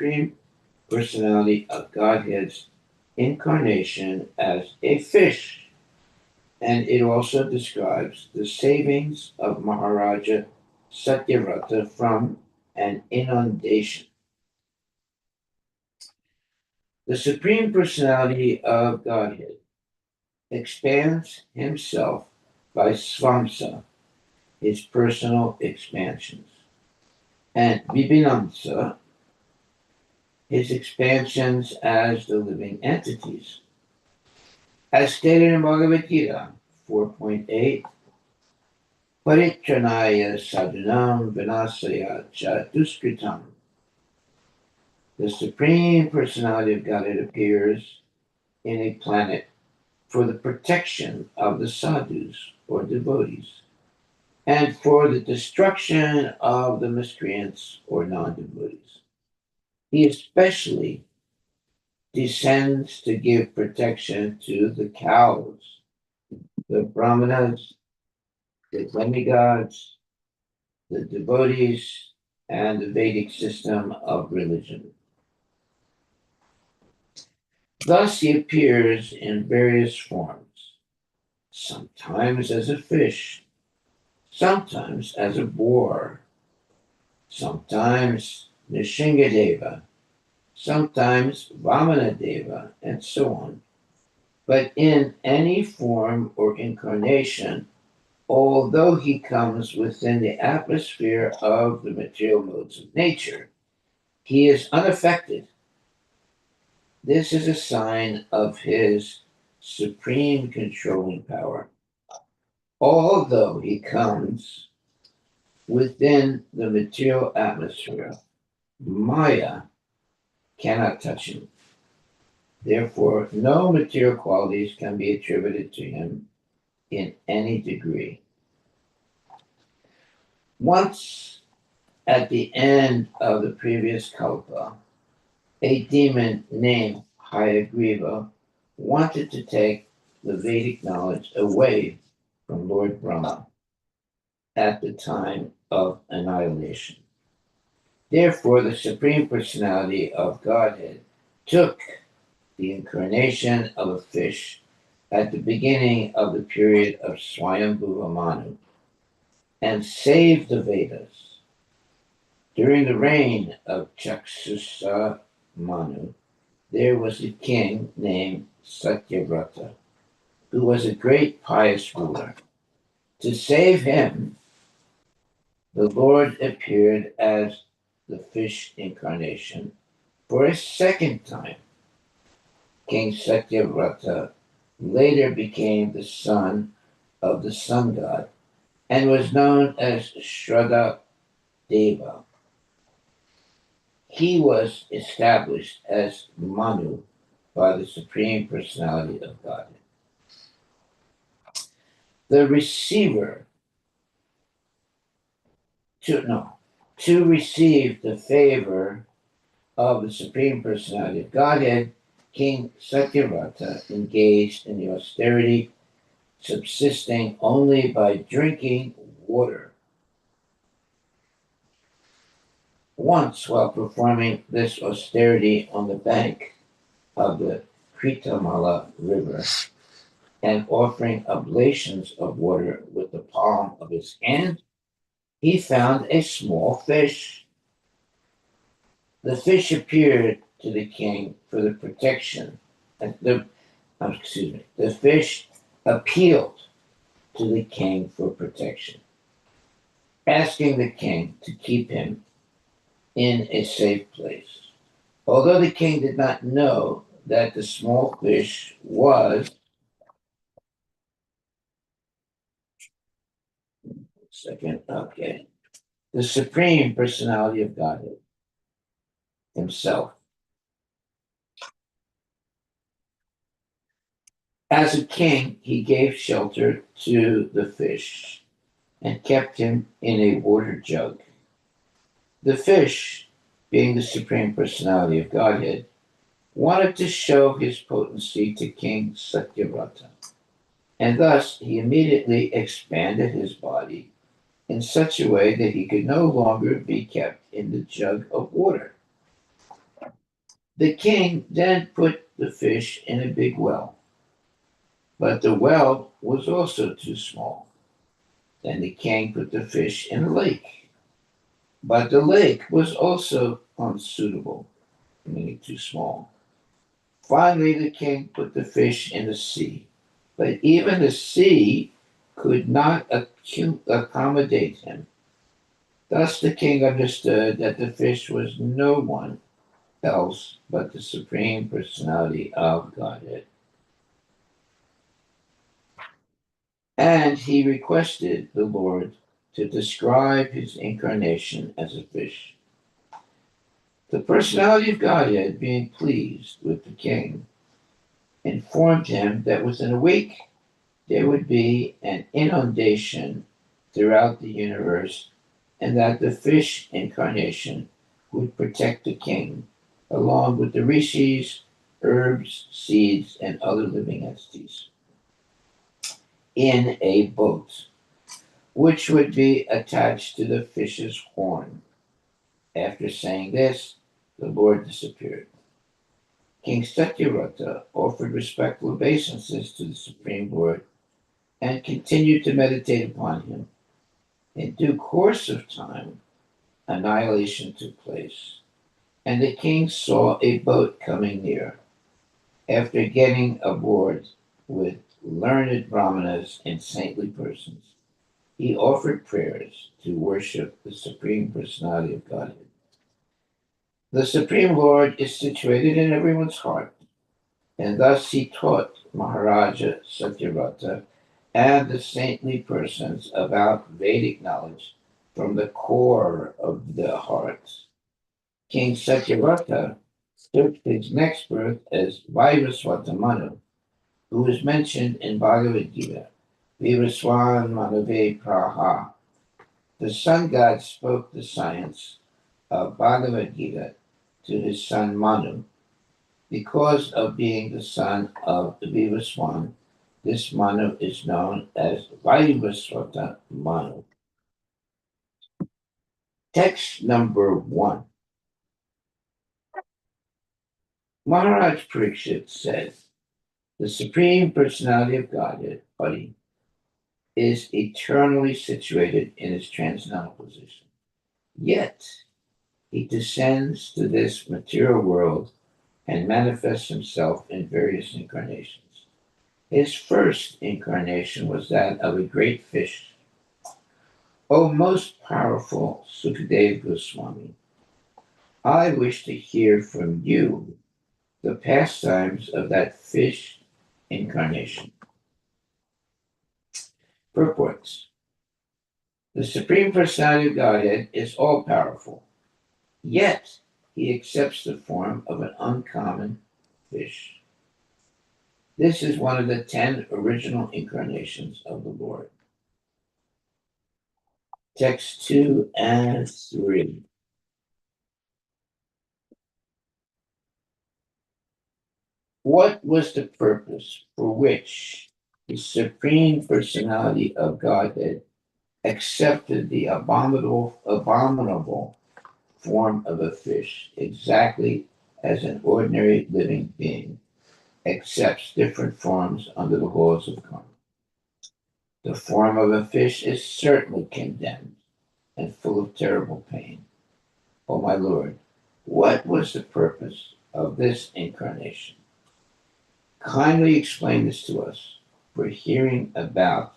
Supreme Personality of Godhead's incarnation as a fish, and it also describes the savings of Maharaja Satyavrata from an inundation. The Supreme Personality of Godhead expands himself by svamsa, his personal expansions, and vibhinamsa, his expansions as the living entities. As stated in Bhagavad Gita 4.8, Paritranaya sadhunam vinasaya cha duskritam. The Supreme Personality of Godhead appears in a planet for the protection of the sadhus or devotees, and for the destruction of the miscreants or non-devotees. He especially descends to give protection to the cows, the brahmanas, the demigods, the devotees, and the Vedic system of religion. Thus he appears in various forms, sometimes as a fish, sometimes as a boar, sometimes Nishingadeva, sometimes Vamanadeva, and so on. But in any form or incarnation, although he comes within the atmosphere of the material modes of nature, he is unaffected. This is a sign of his supreme controlling power. Although he comes within the material atmosphere, Maya cannot touch him. Therefore, no material qualities can be attributed to him in any degree. Once at the end of the previous kalpa, a demon named Hayagriva wanted to take the Vedic knowledge away from Lord Brahma at the time of annihilation. Therefore, the Supreme Personality of Godhead took the incarnation of a fish at the beginning of the period of Swayambhuva Manu and saved the Vedas. During the reign of Chaksusa Manu, there was a king named Satyavrata, who was a great pious ruler. To save him, the Lord appeared as the fish incarnation for a second time. King Satyavrata later became the son of the sun god and was known as Shraddha Deva. He was established as Manu by the Supreme Personality of Godhead. The receiver to receive the favor of the Supreme Personality of Godhead, King Satyavrata engaged in the austerity, subsisting only by drinking water. Once, while performing this austerity on the bank of the Kritamala River and offering oblations of water with the palm of his hand, he found a small fish. The fish appeared to the king for the protection. The fish appealed to the king for protection, asking the king to keep him in a safe place. Although the king did not know that the small fish was the Supreme Personality of Godhead himself. As a king, he gave shelter to the fish and kept him in a water jug. The fish, being the Supreme Personality of Godhead, wanted to show his potency to King Satyavrata, and thus he immediately expanded his body in such a way that he could no longer be kept in the jug of water. The king then put the fish in a big well, but the well was also too small. Then the king put the fish in a lake, but the lake was also unsuitable, meaning too small. Finally, the king put the fish in the sea, but even the sea could not accommodate him. Thus the king understood that the fish was no one else but the Supreme Personality of Godhead. And he requested the Lord to describe his incarnation as a fish. The personality of Godhead, being pleased with the king, informed him that within a week there would be an inundation throughout the universe and that the fish incarnation would protect the king, along with the rishis, herbs, seeds, and other living entities, in a boat, which would be attached to the fish's horn. After saying this, the Lord disappeared. King Satyavata offered respectful obeisances to the Supreme Lord and continued to meditate upon him. In due course of time, annihilation took place, and the king saw a boat coming near. After getting aboard with learned brahmanas and saintly persons, he offered prayers to worship the Supreme Personality of Godhead. The Supreme Lord is situated in everyone's heart, and thus he taught Maharaja Satyavata and the saintly persons about Vedic knowledge from the core of the heart. King Satyavata took his next birth as Vairaswata Manu, who is mentioned in Bhagavad Gita. Vivaswan Manave Praha. The sun god spoke the science of Bhagavad Gita to his son Manu. Because of being the son of Vivaswan, this Manu is known as Vaivasvata Manu. Text number 1. Maharaj Parikshit said, the Supreme Personality of Godhead, Hari, is eternally situated in his transcendental position. Yet, he descends to this material world and manifests himself in various incarnations. His first incarnation was that of a great fish. O most powerful Sukadeva Goswami, I wish to hear from you the pastimes of that fish incarnation. Purports. The Supreme Personality of Godhead is all powerful, yet he accepts the form of an uncommon fish. This is one of the 10 original incarnations of the Lord. Text 2 and 3. What was the purpose for which the Supreme Personality of Godhead accepted the abominable form of a fish, exactly as an ordinary living being accepts different forms under the laws of karma? The form of a fish is certainly condemned and full of terrible pain. O my Lord, what was the purpose of this incarnation? Kindly explain this to us, for hearing about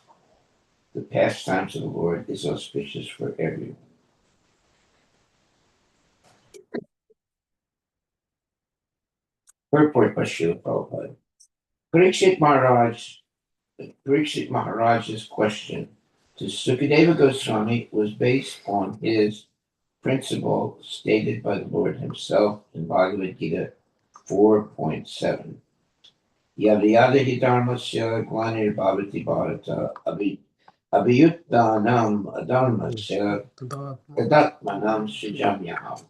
the pastimes of the Lord is auspicious for everyone. Purport by Srila Prabhupada. Parikshit Maharaj, Parikshit Maharaj's question to Sukadeva Goswami was based on his principle stated by the Lord himself in Bhagavad Gita 4.7. Yada yada hi dharmasya glanir bhavati bharata abhiyuttanam adharmasya tadatmanam srijamyaham.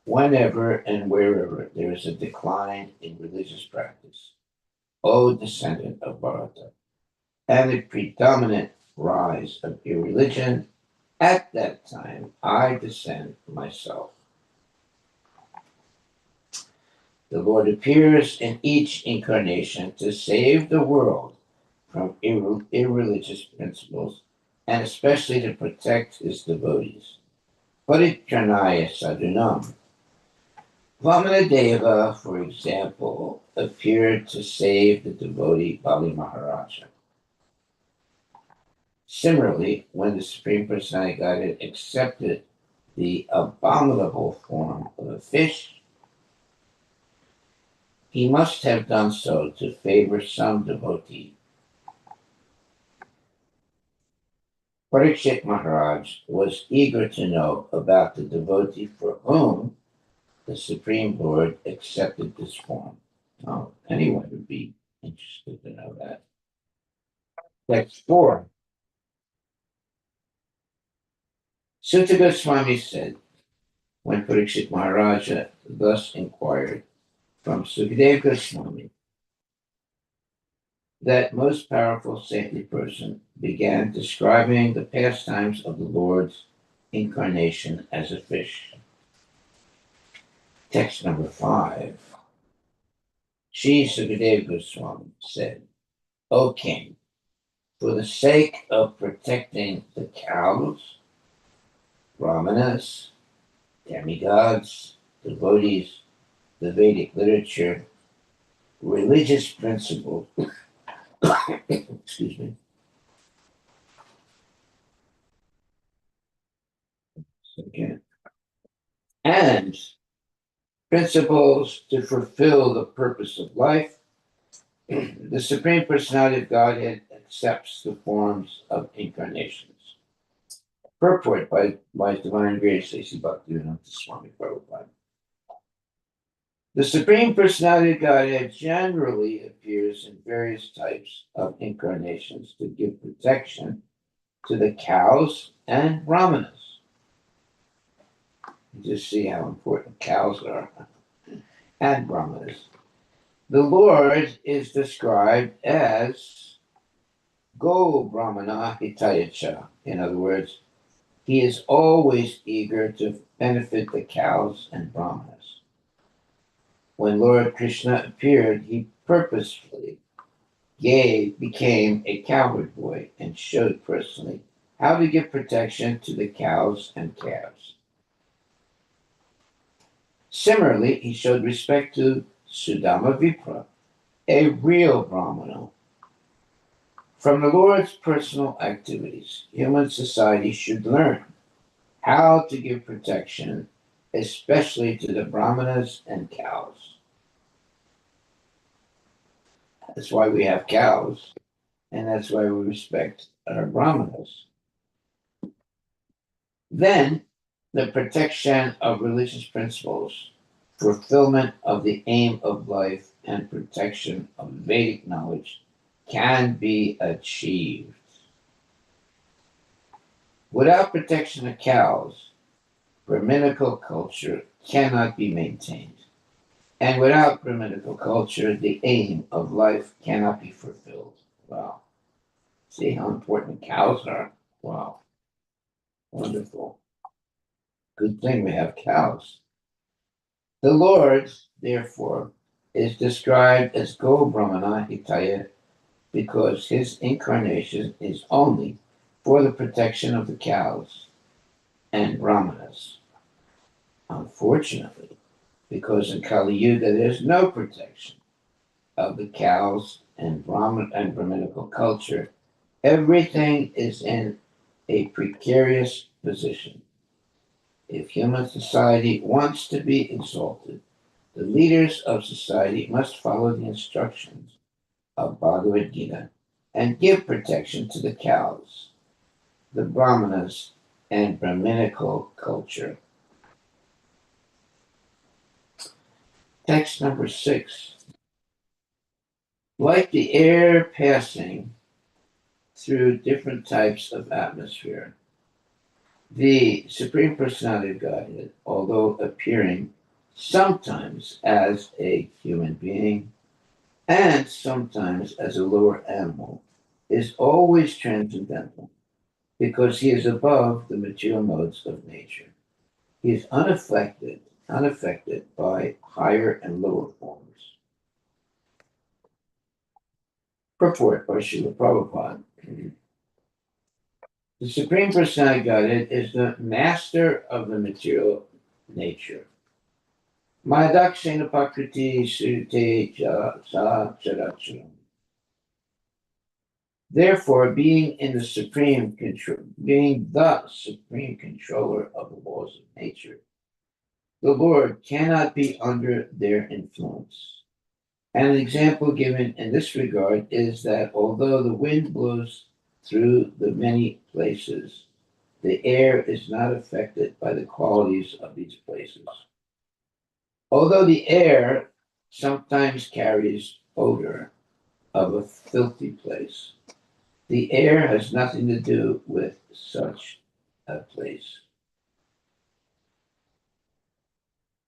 Whenever and wherever there is a decline in religious practice, O descendant of Bharata, and a predominant rise of irreligion, at that time I descend myself. The Lord appears in each incarnation to save the world from irreligious principles and especially to protect his devotees. Paritranaya sadhunam. Vamanadeva, for example, appeared to save the devotee Bali Maharaja. Similarly, when the Supreme Personality of Godhead accepted the abominable form of a fish, he must have done so to favor some devotee. Parikshit Maharaj was eager to know about the devotee for whom the Supreme Lord accepted this form. Oh, anyone would be interested to know that. Text 4. Sutta Goswami said, when Parikshit Maharaja thus inquired from Sukadeva Goswami, that most powerful saintly person began describing the pastimes of the Lord's incarnation as a fish. Text number 5. Sri Sukadeva Goswami said, O king, for the sake of protecting the cows, brahmanas, demigods, devotees, the Vedic literature, religious principles, excuse me, again, and principles to fulfill the purpose of life, the Supreme Personality of Godhead accepts the forms of incarnations. Purport by His Divine Grace, A.C. Bhaktivinoda Swami Prabhupada. The Supreme Personality of Godhead generally appears in various types of incarnations to give protection to the cows and brahmanas. You just see how important cows are and brahmanas. The Lord is described as Go Brahmana Hitayacha. In other words, he is always eager to benefit the cows and brahmanas. When Lord Krishna appeared, he purposefully became a cowherd boy and showed personally how to give protection to the cows and calves. Similarly, he showed respect to Sudama Vipra, a real Brahmana. From the Lord's personal activities, human society should learn how to give protection, especially to the brahmanas and cows. That's why we have cows, and that's why we respect our brahmanas. Then, the protection of religious principles, fulfillment of the aim of life, and protection of Vedic knowledge can be achieved. Without protection of cows, Brahminical culture cannot be maintained. And without Brahminical culture, the aim of life cannot be fulfilled. Wow. See how important cows are? Wow. Wonderful. Good thing we have cows. The Lord, therefore, is described as Go Brahmana Hitaya because his incarnation is only for the protection of the cows and brahmanas. Unfortunately, because in Kali Yuga there's no protection of the cows and Brahminical culture, everything is in a precarious position. If human society wants to be exalted, the leaders of society must follow the instructions of Bhagavad Gita and give protection to the cows, the brahmanas, and Brahminical culture. Text number 6. Like the air passing through different types of atmosphere, the Supreme Personality of Godhead, although appearing sometimes as a human being and sometimes as a lower animal, is always transcendental because he is above the material modes of nature. He is unaffected by higher and lower forms. Purport by Srila Prabhupada. The Supreme Personality Godhead is the master of the material nature. Madakshena Pakriti Sute Sa Characharam. Therefore, being the supreme controller of the laws of nature, the Lord cannot be under their influence. And an example given in this regard is that although the wind blows through the many places, the air is not affected by the qualities of these places. Although the air sometimes carries odor of a filthy place, the air has nothing to do with such a place.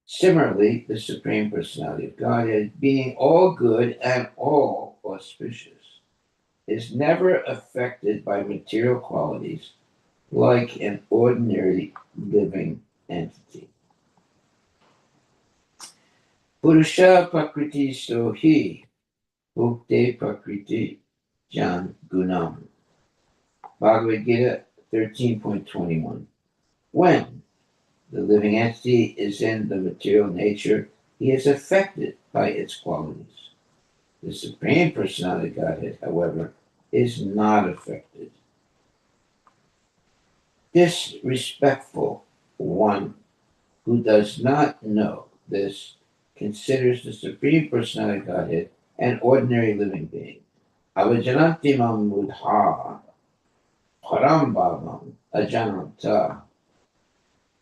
Similarly, the Supreme Personality of Godhead, being all good and all auspicious, is never affected by material qualities like an ordinary living entity. Purusha Prakriti Sohi Bhukte Prakriti Jan Gunam. Bhagavad Gita 13.21. When the living entity is in the material nature, he is affected by its qualities. The Supreme Personality of Godhead, however, is not affected. Disrespectful one who does not know this considers the Supreme Personality of Godhead an ordinary living being. Avajanantimam mudha parambhavam ajananta.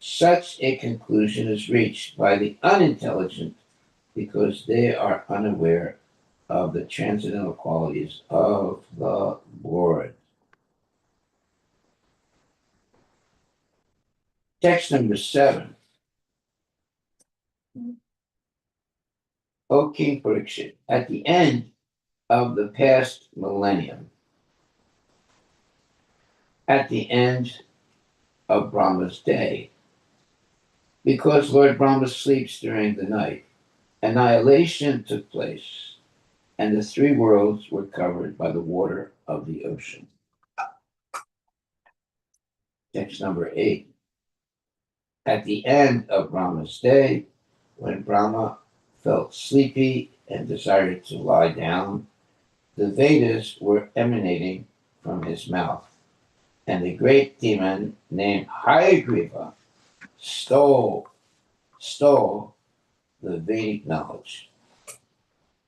Such a conclusion is reached by the unintelligent because they are unaware of the transcendental qualities of the Lord. Text number 7. O King Parikshit, at the end of the past millennium, at the end of Brahma's day, because Lord Brahma sleeps during the night, annihilation took place, and the three worlds were covered by the water of the ocean. Text number 8. At the end of Brahma's day, when Brahma felt sleepy and desired to lie down, the Vedas were emanating from his mouth, and the great demon named Harivilas stole the Vedic knowledge.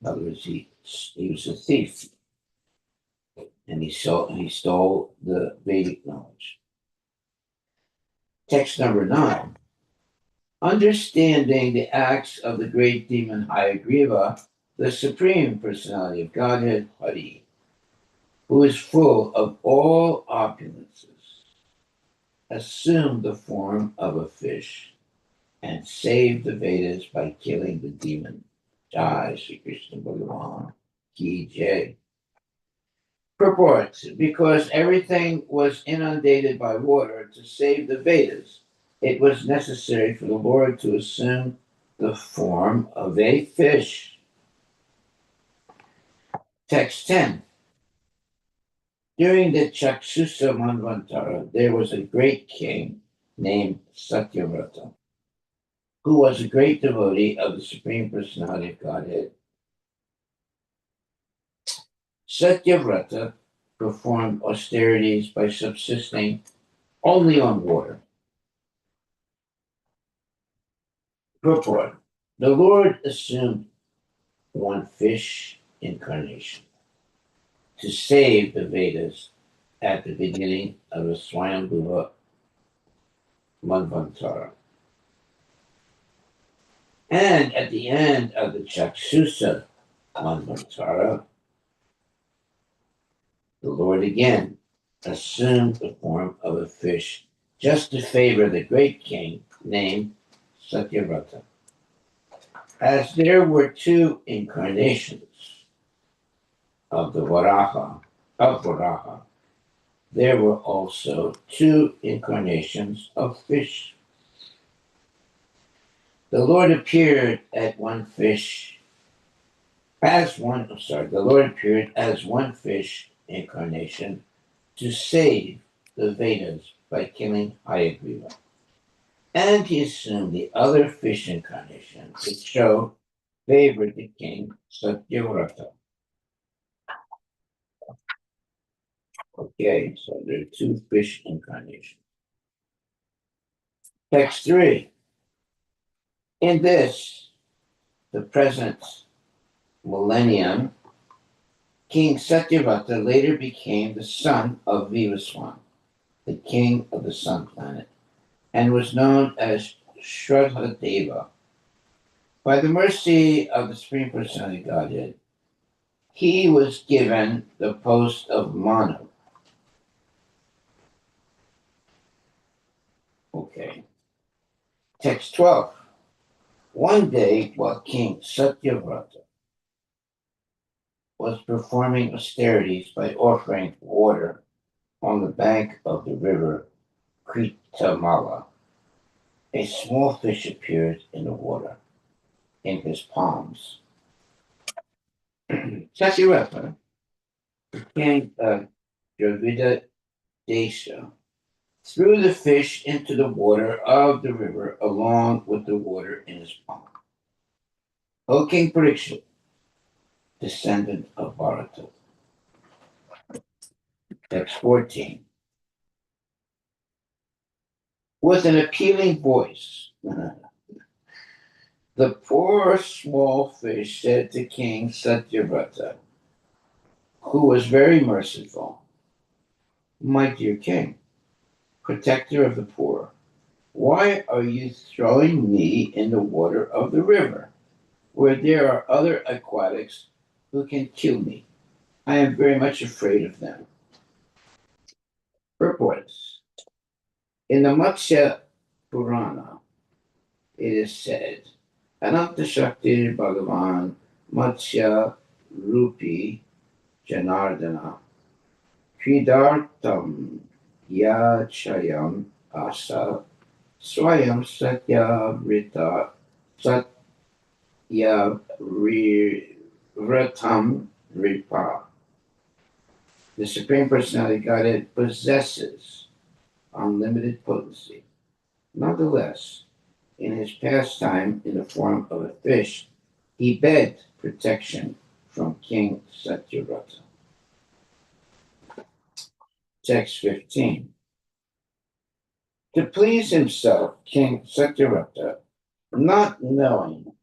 In other words, he was a thief, and he stole the Vedic knowledge. Text number 9. Understanding the acts of the great demon Harivilas, the Supreme Personality of Godhead, Hari, who is full of all opulences, assumed the form of a fish and saved the Vedas by killing the demon. Jai Shri Krishna Bhagavan Ki Jai. Purports, because everything was inundated by water, to save the Vedas, it was necessary for the Lord to assume the form of a fish. Text 10. During the Chakshusa Manvantara, there was a great king named Satyavrata, who was a great devotee of the Supreme Personality of Godhead. Satyavrata performed austerities by subsisting only on water. Purport. The Lord assumed one fish incarnation to save the Vedas at the beginning of the Swayambhuva Manvantara. And at the end of the Chakshusa Manvantara, the Lord again assumed the form of a fish just to favor the great king named Satyavrata. As there were two incarnations of Varaha, there were also two incarnations of fish. The Lord appeared at one fish The Lord appeared as one fish incarnation to save the Vedas by killing Hayagriva. And he assumed the other fish incarnation to show favor to King Satyavrata. Okay, so there are two fish incarnations. Text 3. In this, the present millennium, King Satyavrata later became the son of Vivaswan, the king of the sun planet, and was known as Shraddha By the mercy of the Supreme Personality of Godhead, he was given the post of Manu. Okay. Text 12. One day, while King Satyavrata was performing austerities by offering water on the bank of the river Kritamala, a small fish appeared in the water in his palms. Satyavrata, king of Dravida Desha, threw the fish into the water of the river along with the water in his palm. O King Parikshit, descendant of Bharata. Text 14. With an appealing voice, the poor small fish said to King Satyavrata, who was very merciful, "My dear king, protector of the poor, why are you throwing me in the water of the river, where there are other aquatics who can kill me? I am very much afraid of them." Purports. In the Matsya Purana, it is said, Ananta Shakti Bhagavan Matsya Rupi Janardana Kridartam Yachayam Asa Swayam Satyavrita Satyavritam Ripa. The Supreme Personality of Godhead possesses unlimited potency. Nonetheless, in his pastime in the form of a fish, he begged protection from King Satyavrata. Text 15. To please himself, King Satyavrata, not knowing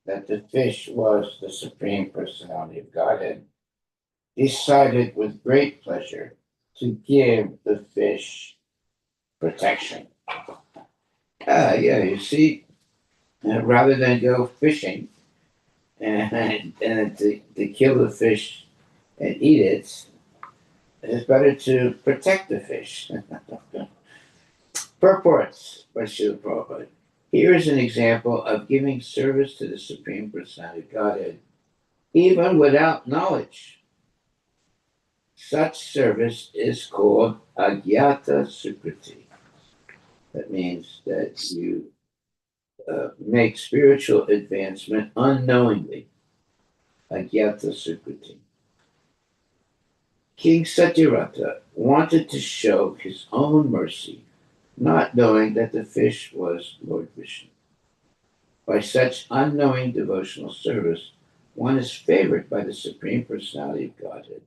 that the fish was the Supreme Personality of Godhead, decided with great pleasure to give the fish protection. You see, rather than go fishing and to kill the fish and eat it, it's better to protect the fish. Purports by Srila Prabhupada. Here is an example of giving service to the Supreme Personality of Godhead, even without knowledge. Such service is called Agyata Sukriti. That means that you make spiritual advancement unknowingly. Agyata Sukriti. King Satyavrata wanted to show his own mercy, not knowing that the fish was Lord Vishnu. By such unknowing devotional service, one is favored by the Supreme Personality of Godhead.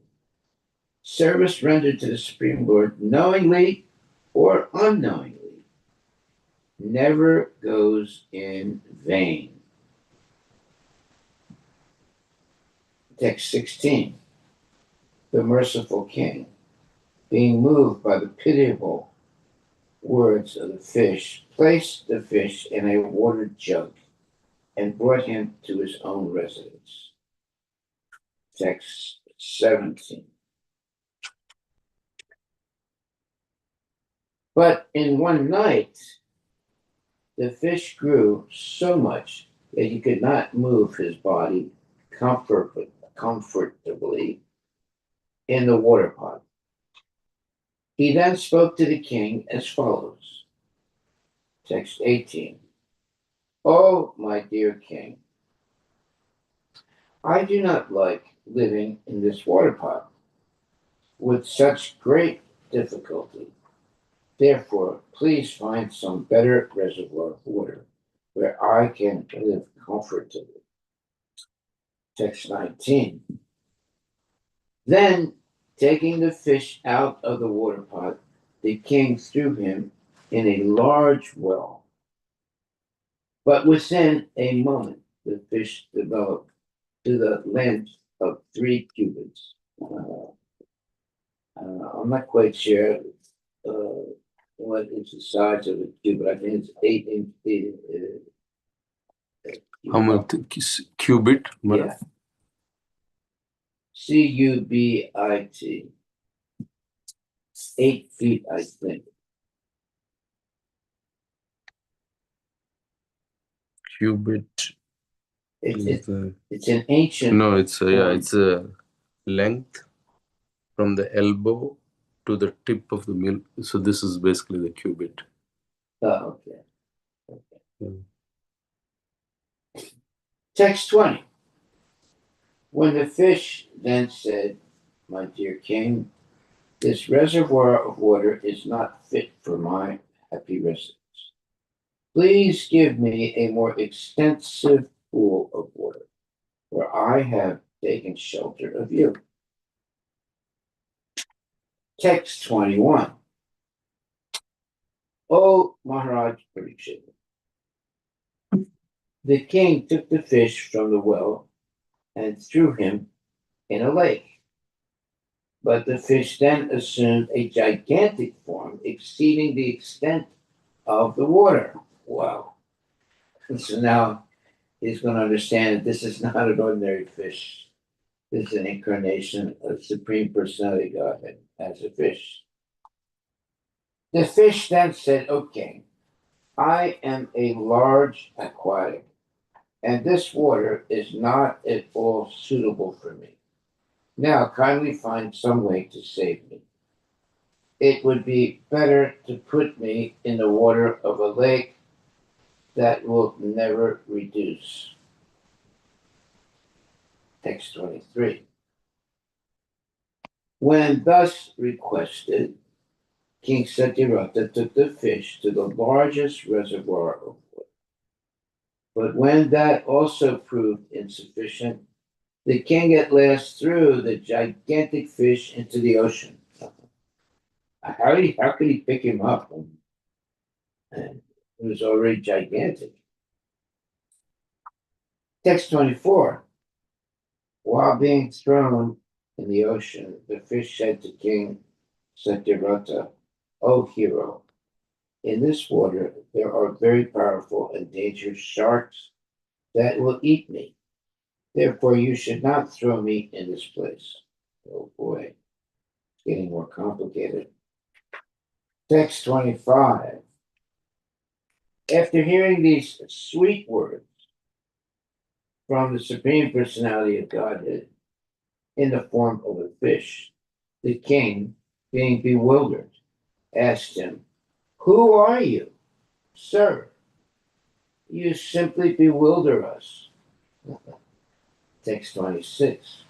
Service rendered to the Supreme Lord knowingly or unknowingly never goes in vain. Text 16. The merciful king, being moved by the pitiable words of the fish, placed the fish in a water jug and brought him to his own residence. Text 17. But in one night, the fish grew so much that he could not move his body comfortably in the water pot. He then spoke to the king as follows. Text 18. Oh, my dear king, I do not like living in this water pot with such great difficulty. Therefore, please find some better reservoir of water where I can live comfortably. Text 19. Then, taking the fish out of the water pot, the king threw him in a large well. But within a moment, the fish developed to the length of 3 cubits. I'm not quite sure what is the size of a cubit. I think it's 8 inch. How much cubit? Yeah. Cubit. 8 feet, I think. Cubit. It's an ancient. No, it's a length from the elbow to the tip of the mill. So this is basically the cubit. Oh, okay. Text 20. When the fish then said, "My dear king, this reservoir of water is not fit for my happy residence. Please give me a more extensive pool of water, where I have taken shelter of you." Text 21. O Maharaj Parikshit, the king took the fish from the well and threw him in a lake. But the fish then assumed a gigantic form exceeding the extent of the water. Wow. And so now he's going to understand that this is not an ordinary fish. This is an incarnation of Supreme Personality Godhead as a fish. The fish then said, "Okay, I am a large aquatic, and this water is not at all suitable for me. Now kindly find some way to save me. It would be better to put me in the water of a lake that will never reduce." Text 23. When thus requested, King Satyvrata took the fish to the largest reservoir of water. But when that also proved insufficient, the king at last threw the gigantic fish into the ocean. How could he pick him up? And it was already gigantic. Text 24. While being thrown in the ocean, the fish said to King Satyvrata, "O hero, in this water there are very powerful and dangerous sharks that will eat me. Therefore, you should not throw me in this place." Oh boy, it's getting more complicated. Text 25. After hearing these sweet words from the Supreme Personality of Godhead in the form of a fish, the king, being bewildered, asked him, "Who are you, sir? You simply bewilder us." Text 26.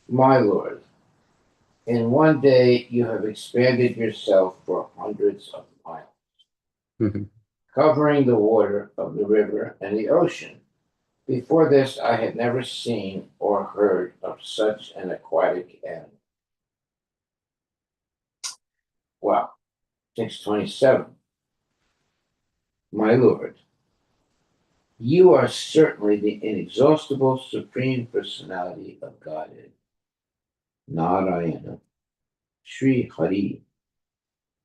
My lord, in one day you have expanded yourself for hundreds of miles, covering the water of the river and the ocean. Before this, I had never seen or heard of such an aquatic animal. Wow. Text 27. My lord, you are certainly the inexhaustible Supreme Personality of Godhead, Narayana, Sri Hari.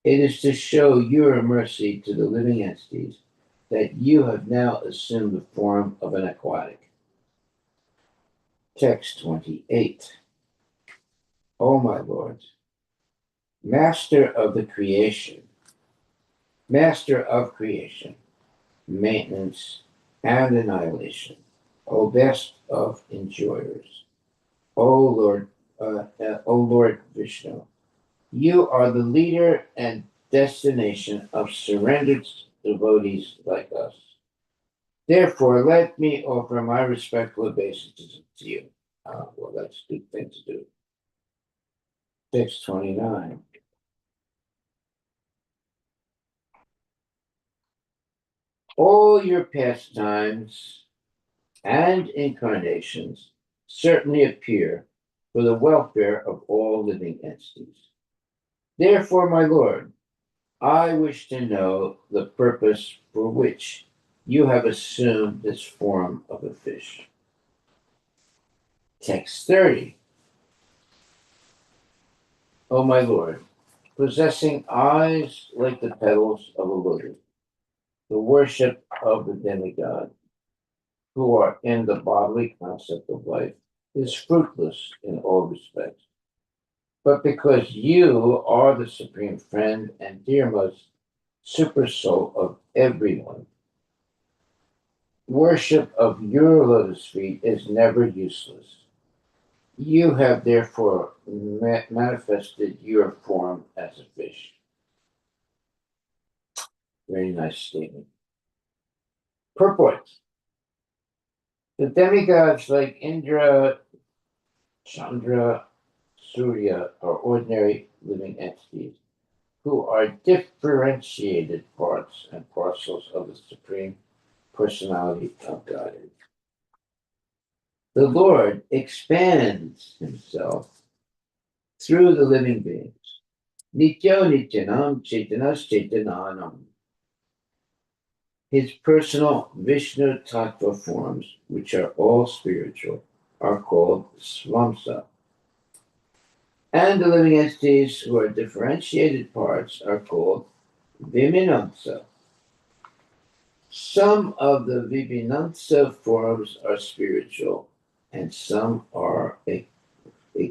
It is to show your mercy to the living entities that you have now assumed the form of an aquatic. Text 28. O my lord, master of creation, maintenance, and annihilation, O best of enjoyers, O Lord Vishnu, you are the leader and destination of surrendered devotees like us. Therefore, let me offer my respectful obeisances to you. Well, that's a good thing to do. 629. All your pastimes and incarnations certainly appear for the welfare of all living entities. Therefore, my Lord, I wish to know the purpose for which you have assumed this form of a fish. Text 30. O my Lord, possessing eyes like the petals of a lily, the worship of the demigod, who are in the bodily concept of life, is fruitless in all respects. But because you are the supreme friend and dearmost super soul of everyone, worship of your lotus feet is never useless. You have therefore manifested your form as a fish. Very nice statement. Purport. The demigods like Indra, Chandra, Surya are ordinary living entities who are differentiated parts and parcels of the Supreme Personality of Godhead. The Lord expands himself through the living beings. Nityo Nityanam Chaitanas Chaitananam. His personal Vishnu Tattva forms, which are all spiritual, are called Swamsa. And the living entities who are differentiated parts are called Viminamsa. Some of the Vivinamsa forms are spiritual, and some are a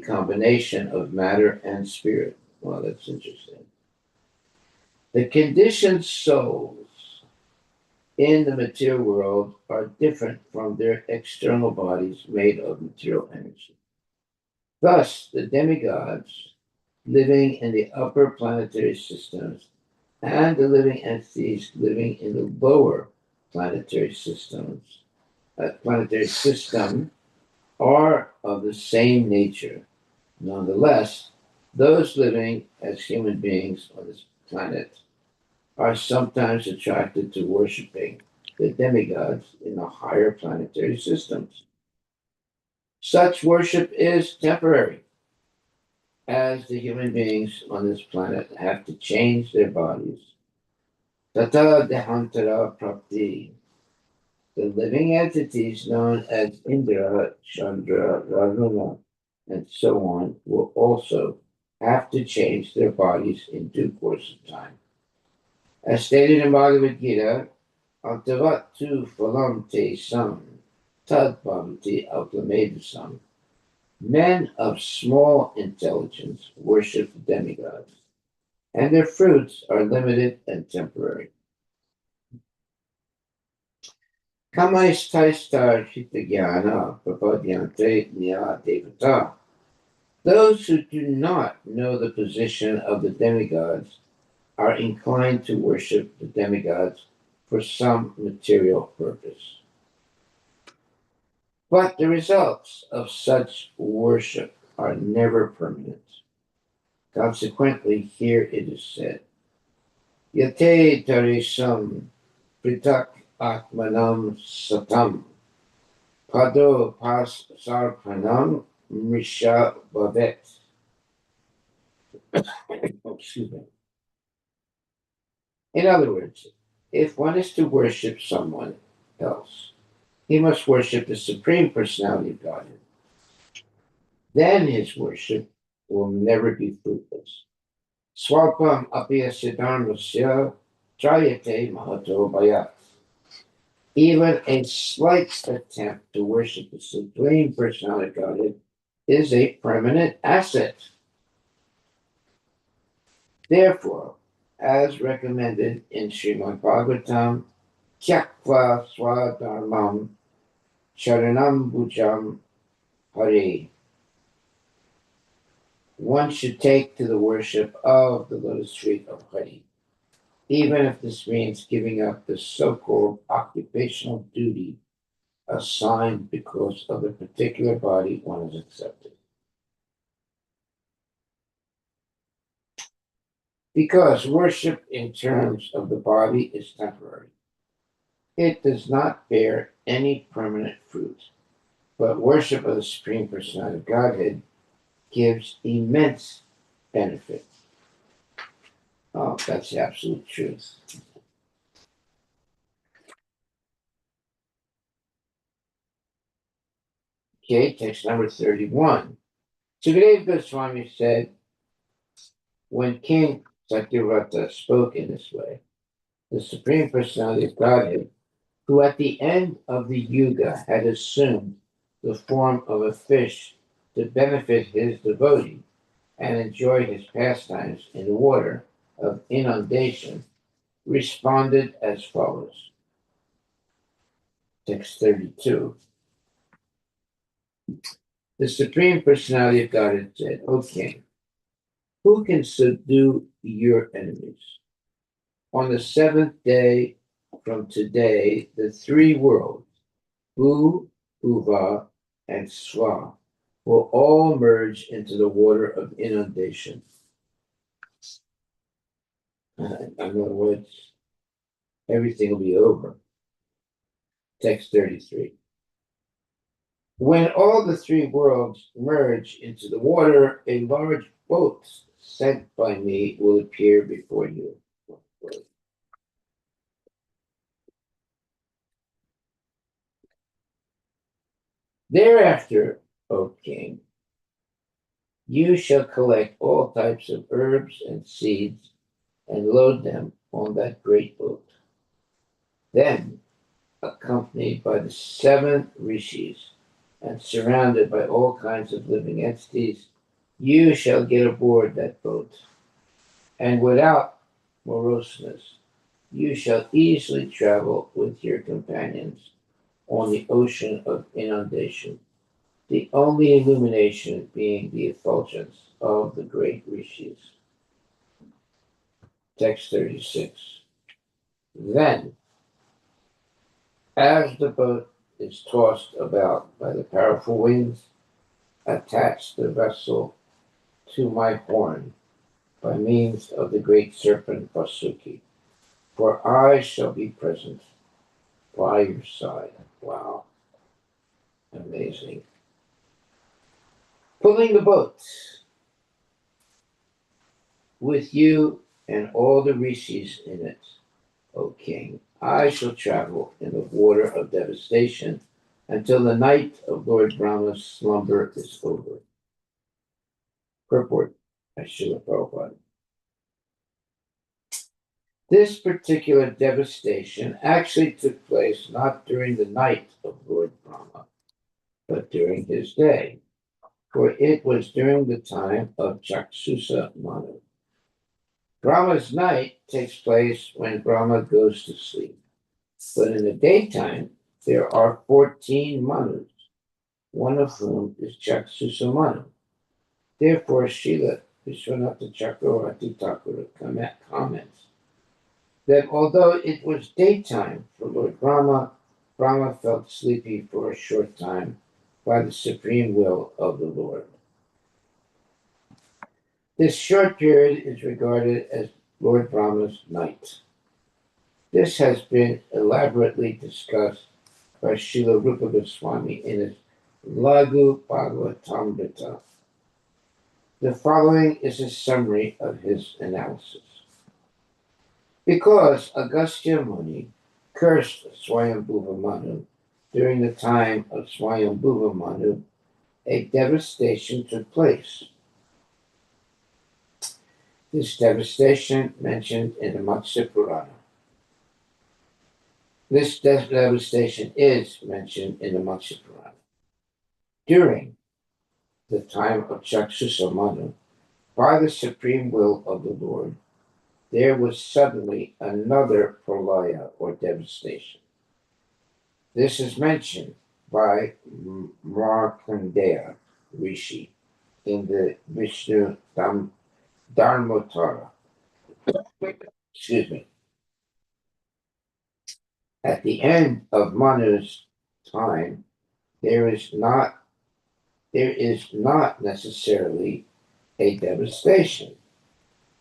combination of matter and spirit. Well, that's interesting. The conditioned souls in the material world are different from their external bodies made of material energy. Thus, the demigods living in the upper planetary systems and the living entities living in the lower planetary systems, planetary system, are of the same nature. Nonetheless, those living as human beings on this planet are sometimes attracted to worshiping the demigods in the higher planetary systems. Such worship is temporary, as the human beings on this planet have to change their bodies. Tata Dehantara Prapti. The living entities known as Indra, Chandra, Varuna, and so on will also have to change their bodies in due course of time. As stated in Bhagavad Gita, Altavatu phalam te sam, tad bhavati altamedusam. Men of small intelligence worship demigods, and their fruits are limited and temporary. Kamaistaistar hitagyana prapadyante nya devata. Those who do not know the position of the demigods are inclined to worship the demigods for some material purpose. But the results of such worship are never permanent. Consequently, here it is said, Yate tarisam pritak atmanam satam pado pas sarpanam mrisha bhavet. Excuse me. In other words, if one is to worship someone else, he must worship the Supreme Personality of Godhead. Then his worship will never be fruitless. Swalpam apiyasya dharmasya trayate mahato bhayat. Even a slight attempt to worship the Supreme Personality of Godhead is a permanent asset. Therefore, as recommended in Srimad Bhagavatam, Tyaktva Swadharmam Charanam Bhujam Hari. One should take to the worship of the lotus feet of Hari, even if this means giving up the so called occupational duty assigned because of a particular body one is accepted. Because worship in terms of the body is temporary, it does not bear any permanent fruit. But worship of the Supreme Personality of Godhead gives immense benefit. Oh, that's the absolute truth. Okay, text number 31. Sukadeva Goswami said, when King Satyavrata spoke in this way, the Supreme Personality of Godhead, who at the end of the Yuga had assumed the form of a fish to benefit his devotee and enjoy his pastimes in the water of inundation, responded as follows. Text 32. The Supreme Personality of Godhead said, O King, who can subdue your enemies? On the seventh day from today, the three worlds, Bhu, Bhuva, and Swa, will all merge into the water of inundation. In other words, everything will be over. Text 33. When all the three worlds merge into the water, a large boat sent by me will appear before you. Thereafter, O king, you shall collect all types of herbs and seeds and load them on that great boat. Then, accompanied by the seven rishis and surrounded by all kinds of living entities, you shall get aboard that boat. And without moroseness, you shall easily travel with your companions on the ocean of inundation, the only illumination being the effulgence of the great rishis. Text 36. Then, as the boat is tossed about by the powerful winds, attach the vessel to my horn by means of the great serpent Vasuki, for I shall be present by your side. Wow, amazing. Pulling the boat with you and all the rishis in it, O king, I shall travel in the water of devastation until the night of Lord Brahma's slumber is over. Purport by Srila Prabhupada. This particular devastation actually took place not during the night of Lord Brahma, but during his day, for it was during the time of Chaksusa Manu. Brahma's night takes place when Brahma goes to sleep, but in the daytime there are 14 Manus, one of whom is Chaksusa Manu. Therefore, Srila Vishwanatha Chakravarti Thakur comments that although it was daytime for Lord Brahma, Brahma felt sleepy for a short time by the supreme will of the Lord. This short period is regarded as Lord Brahma's night. This has been elaborately discussed by Srila Rupa Goswami in his Laghu Bhagavatamrita. The following is a summary of his analysis. Because Agastya Muni cursed Swayambhuva Manu during the time of Swayambhuva Manu, a devastation took place. This devastation mentioned in the Matsya Purana. This devastation is mentioned in the Matsya Purana. During the time of Chaksusa Manu, by the supreme will of the Lord, there was suddenly another pralaya or devastation. This is mentioned by Markandeya Rishi in the Vishnu Dharmotara. Excuse me. At the end of Manu's time, there is not necessarily a devastation.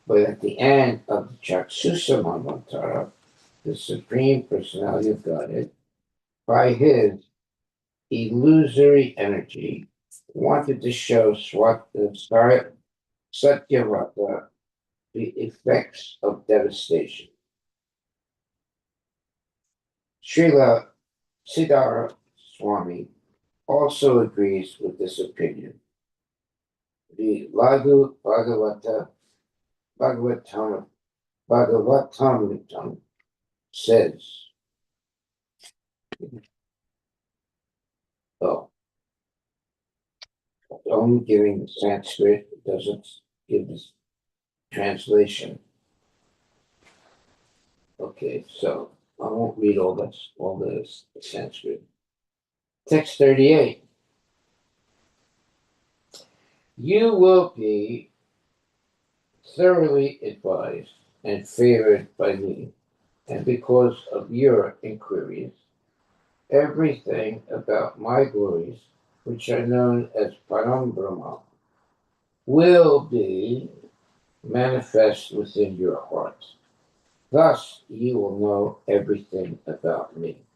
But at the end of the Chaksusa Manvantara, the Supreme Personality of Godhead, by his illusory energy, wanted to show Satyavata the effects of devastation. Srila Siddhara Swami also agrees with this opinion. The Laghu Bhagavatamritam says, oh, only giving the Sanskrit doesn't give the translation. Okay, so I won't read all this Sanskrit. Text 38. You will be thoroughly advised and favored by me, and because of your inquiries, everything about my glories, which are known as Param Brahma, will be manifest within your heart. Thus, you will know everything about me.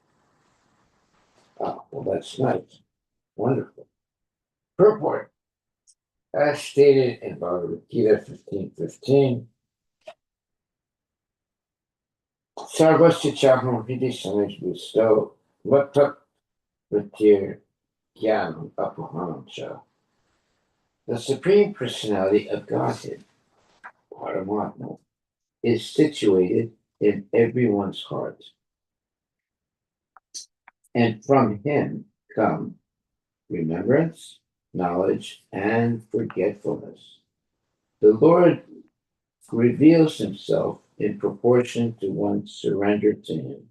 Ah, well, that's nice. Wonderful. Purport. As stated in Bhagavad Gita 15:15, Sarvasya Chaham Hidi Samaj Bestow, Matak Pratir Gyanam Apahanam Cha. The Supreme Personality of Godhead, Paramatma, is situated in everyone's heart. And from him come remembrance, knowledge, and forgetfulness. The Lord reveals himself in proportion to one's surrender to him.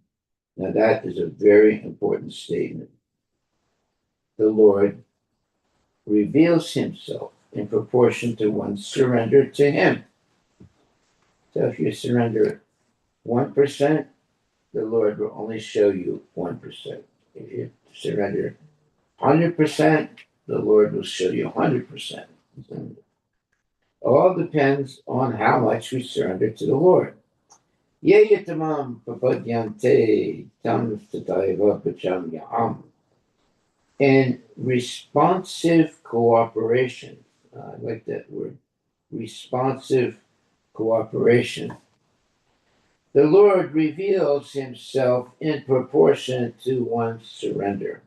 Now, that is a very important statement. The Lord reveals himself in proportion to one's surrender to him. So, if you surrender 1%, the Lord will only show you 1%. If you surrender 100%, the Lord will show you 100%. All depends on how much we surrender to the Lord. Yeyatamam papadyante tam tataiva pacham yaham. In responsive cooperation, I like that word, responsive cooperation, the Lord reveals himself in proportion to one's surrender.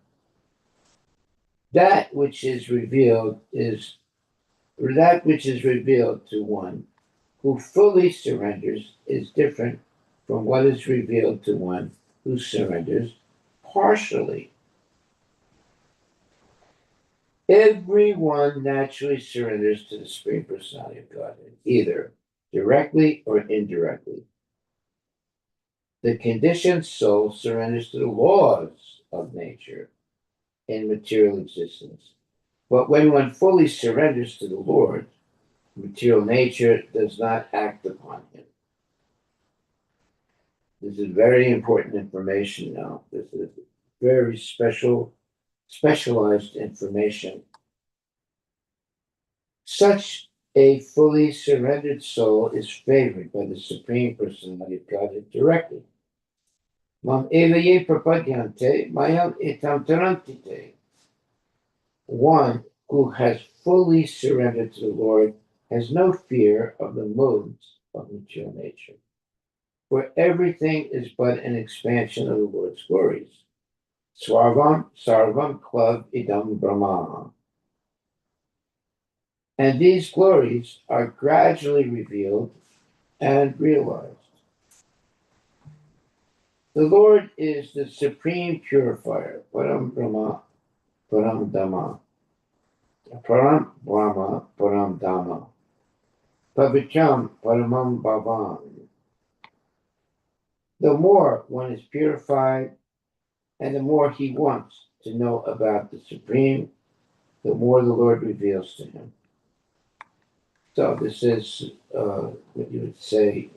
That which is revealed to one who fully surrenders is different from what is revealed to one who surrenders partially. Everyone naturally surrenders to the Supreme Personality of Godhead, either directly or indirectly. The conditioned soul surrenders to the laws of nature in material existence. But when one fully surrenders to the Lord, material nature does not act upon him. This is very important information now. This is very specialized information. Such a fully surrendered soul is favored by the Supreme Personality of Godhead directly. Mam evaye prapadyante mayam etam tarantite. One who has fully surrendered to the Lord has no fear of the modes of material nature, for everything is but an expansion of the Lord's glories. Swarvam sarvam klav idam brahma. And these glories are gradually revealed and realized. The Lord is the supreme purifier, Param Brahma, Param Dhamma, Param Brahma, Param Dhamma, Pavicham, Paramam Bhavan. The more one is purified and the more he wants to know about the Supreme, the more the Lord reveals to him. So this is what you would say,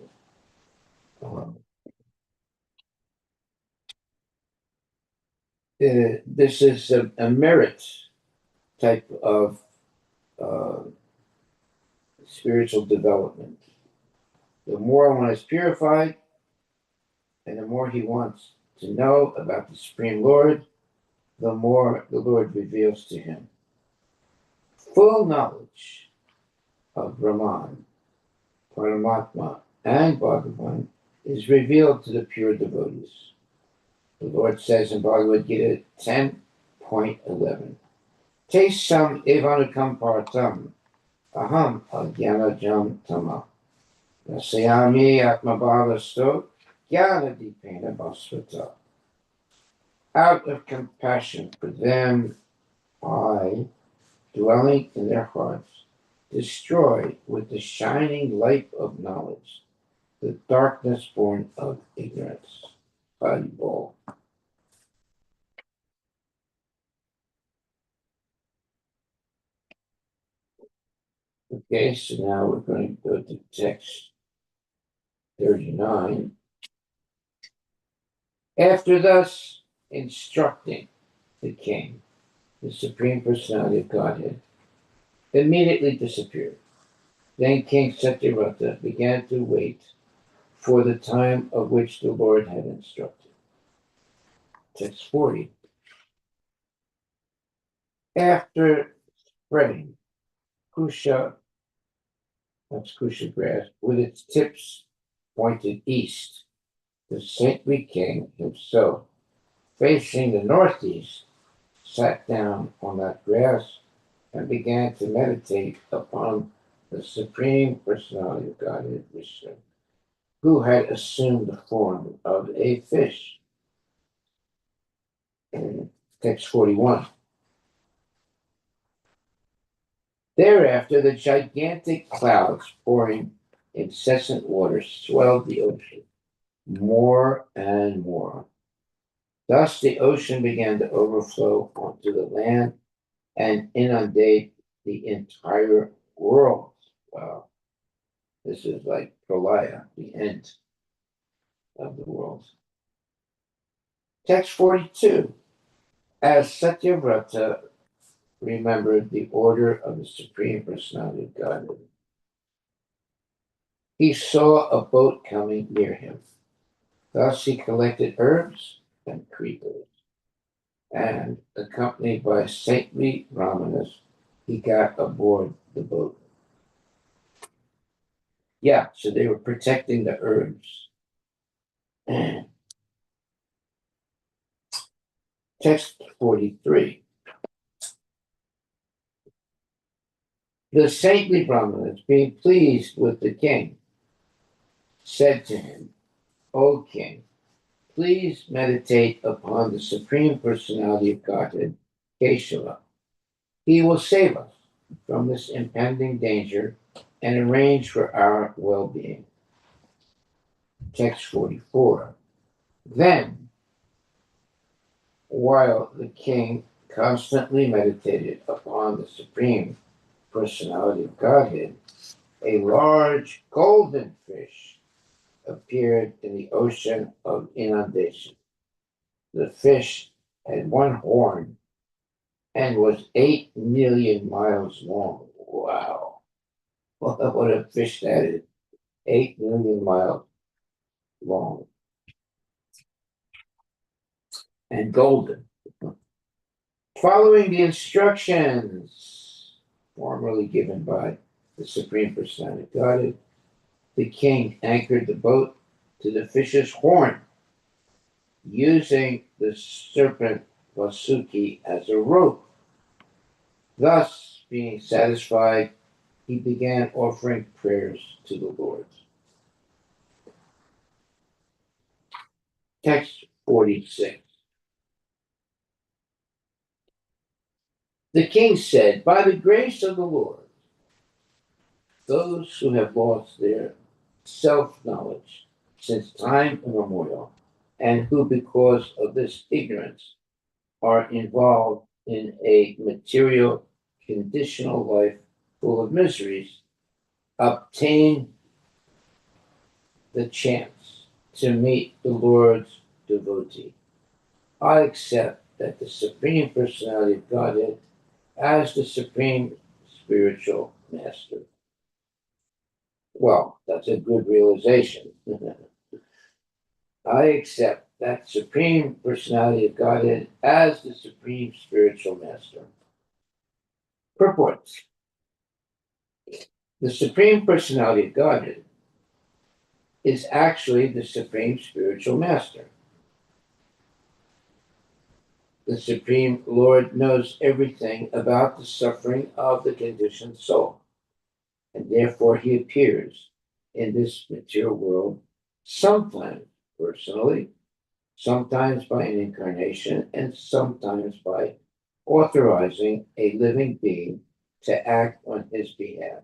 This is a merit type of uh, spiritual development. The more one is purified, and the more he wants to know about the Supreme Lord, the more the Lord reveals to him. Full knowledge of Brahman, Paramatma, and Bhagavan is revealed to the pure devotees. The Lord says in Bhagavad Gita 10.11, Te sam evanukam partam aham ajnanajam tama nasayami atmabhavasto jnanadipena bhasvata. Out of compassion for them, I, dwelling in their hearts, destroy with the shining light of knowledge the darkness born of ignorance. Haribol. Okay, so now we're going to go to text 39. After thus instructing the king, the Supreme Personality of Godhead immediately disappeared. Then King Satyavrata began to wait for the time of which the Lord had instructed. Text 40. After spreading Kusha, that's Kusha grass, with its tips pointed east, the saintly king himself, facing the northeast, sat down on that grass and began to meditate upon the Supreme Personality of Godhead Vishnu, who had assumed the form of a fish. In text 41. Thereafter, the gigantic clouds pouring incessant water swelled the ocean more and more. Thus, the ocean began to overflow onto the land and inundate the entire world. Wow, this is like Pralaya, the end of the world. Text 42. As Satyavrata remembered the order of the Supreme Personality of Godhead, he saw a boat coming near him. Thus he collected herbs and creepers, and, accompanied by saintly brahmanas, he got aboard the boat. Yeah, so they were protecting the herbs. Text 43. The saintly brahmanas, being pleased with the king, said to him, O king, please meditate upon the Supreme Personality of Godhead, Keshava. He will save us from this impending danger and arrange for our well-being. Text 44. Then, while the king constantly meditated upon the Supreme Personality of Godhead, a large golden fish appeared in the ocean of inundation. The fish had one horn and was 8 million miles long. Wow. What a fish that is. 8 million miles long and golden. Following the instructions formerly given by the Supreme Personality of Godhead, the king anchored the boat to the fish's horn, using the serpent Vasuki as a rope. Thus, being satisfied, he began offering prayers to the Lord. Text 46. The king said, By the grace of the Lord, those who have lost their self-knowledge since time immemorial, and who, because of this ignorance, are involved in a material, conditional life full of miseries, obtain the chance to meet the Lord's devotee. I accept that the Supreme Personality of Godhead, as the Supreme Spiritual Master. Well, that's a good realization. I accept that Supreme Personality of Godhead as the Supreme Spiritual Master. Purports. The Supreme Personality of Godhead is actually the Supreme Spiritual Master. The Supreme Lord knows everything about the suffering of the conditioned soul, and therefore he appears in this material world sometimes personally, sometimes by an incarnation, and sometimes by authorizing a living being to act on his behalf.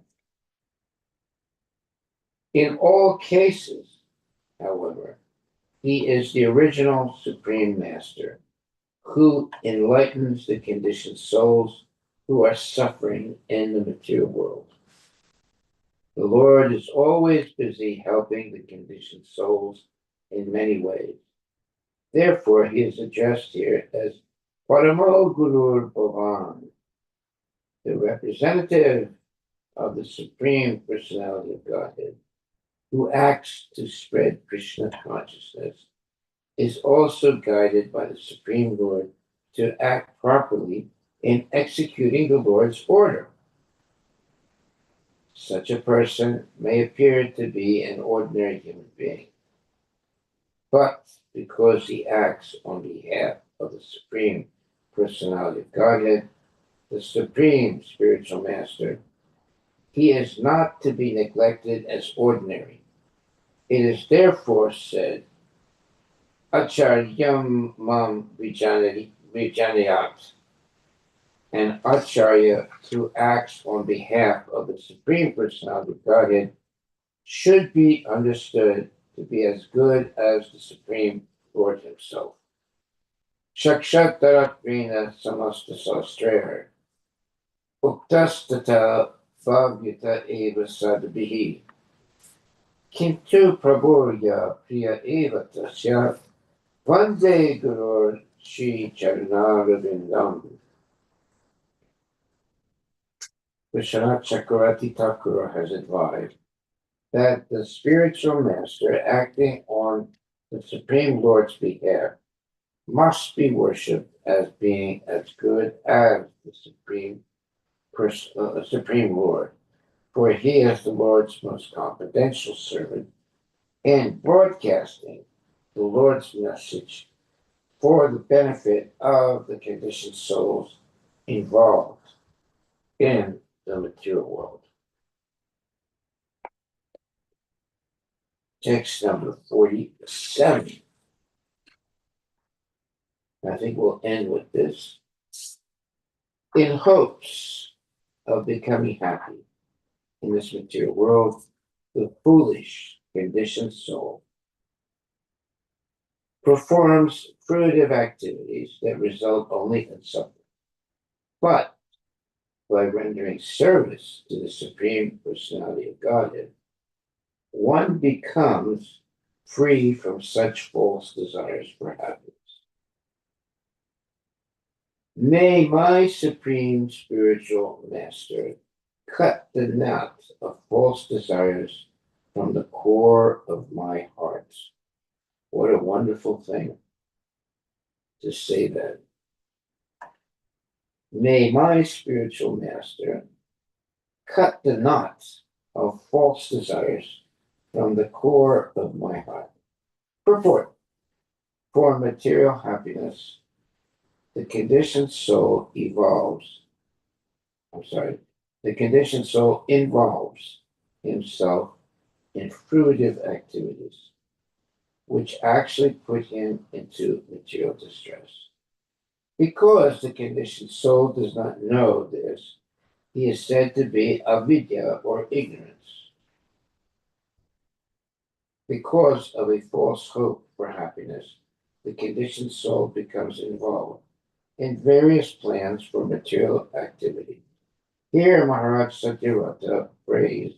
In all cases, however, he is the original Supreme Master who enlightens the conditioned souls who are suffering in the material world. The Lord is always busy helping the conditioned souls in many ways. Therefore, he is addressed here as Paramo Gurur Bhavan, the representative of the Supreme Personality of Godhead, who acts to spread Krishna consciousness, is also guided by the Supreme Lord to act properly in executing the Lord's order. Such a person may appear to be an ordinary human being, but because he acts on behalf of the Supreme Personality of Godhead, the Supreme Spiritual Master, he is not to be neglected as ordinary. It is therefore said, Acharyam mam vijanayat, an Acharya who acts on behalf of the Supreme Personality of Godhead should be understood to be as good as the Supreme Lord himself. Shakshat Daratvina Samasta Sastreher, Uktastata Bhavyata Eva Sadbihi, Kintu Prabhurya Priya Eva Tasya, Vande Gurur Shri Charanarvindam. Vishwanath Chakravarti Thakur has advised that the spiritual master acting on the Supreme Lord's behalf must be worshipped as being as good as the Supreme Lord, for he is the Lord's most confidential servant in broadcasting the Lord's message for the benefit of the conditioned souls involved in the material world. Text number 47. I think we'll end with this. In hopes of becoming happy in this material world, the foolish, conditioned soul performs fruitive activities that result only in suffering. But by rendering service to the Supreme Personality of Godhead, one becomes free from such false desires for happiness. May my Supreme Spiritual Master cut the knot of false desires from the core of my heart. What a wonderful thing to say that. May my spiritual master cut the knots of false desires from the core of my heart. Purport. For material happiness, the conditioned soul the conditioned soul involves himself in fruitive activities, which actually put him into material distress. Because the conditioned soul does not know this, he is said to be avidya or ignorance. Because of a false hope for happiness, the conditioned soul becomes involved in various plans for material activity. Here, Maharaj Satyavata prays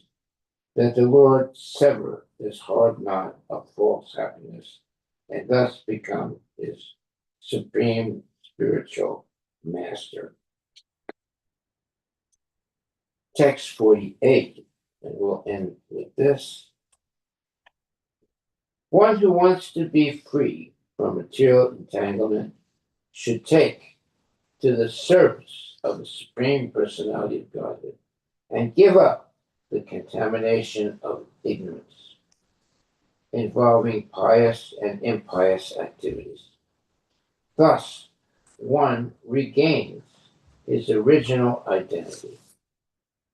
that the Lord sever this hard knot of false happiness and thus become his supreme spiritual master. Text 48, and we'll end with this. One who wants to be free from material entanglement should take to the service of the Supreme Personality of Godhead and give up the contamination of ignorance involving pious and impious activities. Thus, one regains his original identity,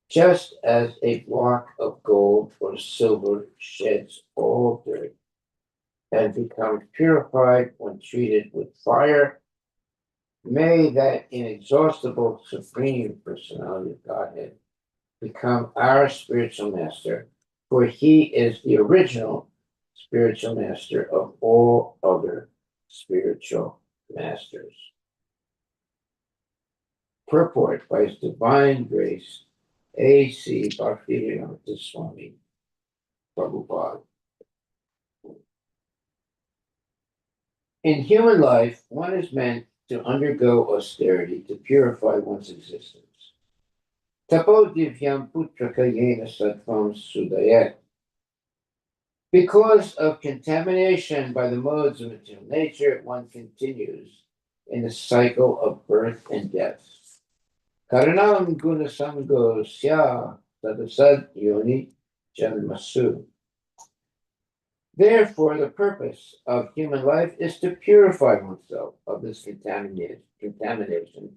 just as a block of gold or silver sheds all dirt and becomes purified when treated with fire. May that inexhaustible Supreme Personality of Godhead become our spiritual master, for he is the original spiritual master of all other spiritual masters. Purport by His Divine Grace, A.C. Bhaktivedanta Swami Prabhupada. In human life, one is meant to undergo austerity to purify one's existence. Tapo divyam putraka yena sattvam sudayat. Because of contamination by the modes of material nature, one continues in the cycle of birth and death. Karanam gunasango sya tadasad yoni janmasu. Therefore, the purpose of human life is to purify oneself of this contamination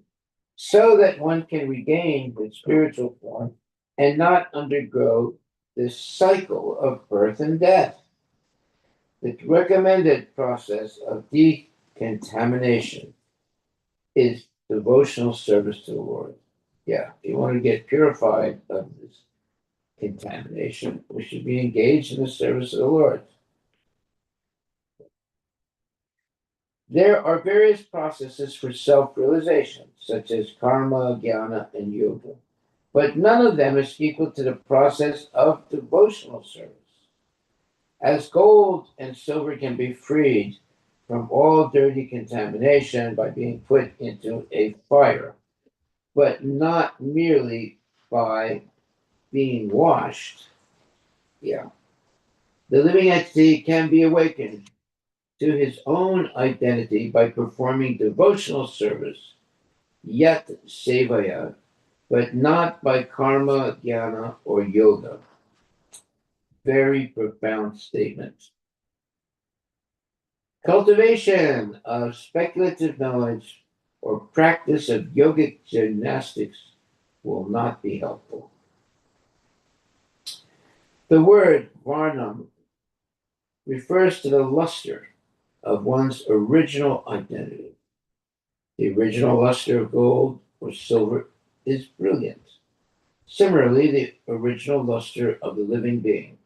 so that one can regain his spiritual form and not undergo this cycle of birth and death. The recommended process of decontamination is devotional service to the Lord. Yeah, if you want to get purified of this contamination, we should be engaged in the service of the Lord. There are various processes for self-realization, such as karma, jnana, and yoga, but none of them is equal to the process of devotional service. As gold and silver can be freed from all dirty contamination by being put into a fire, but not merely by being washed. Yeah. The living entity can be awakened to his own identity by performing devotional service, yet sevaya, but not by karma, jnana, or yoga. Very profound statement. Cultivation of speculative knowledge or practice of yogic gymnastics will not be helpful. The word varnam refers to the luster of one's original identity. The original luster of gold or silver is brilliant. Similarly, the original luster of the living being,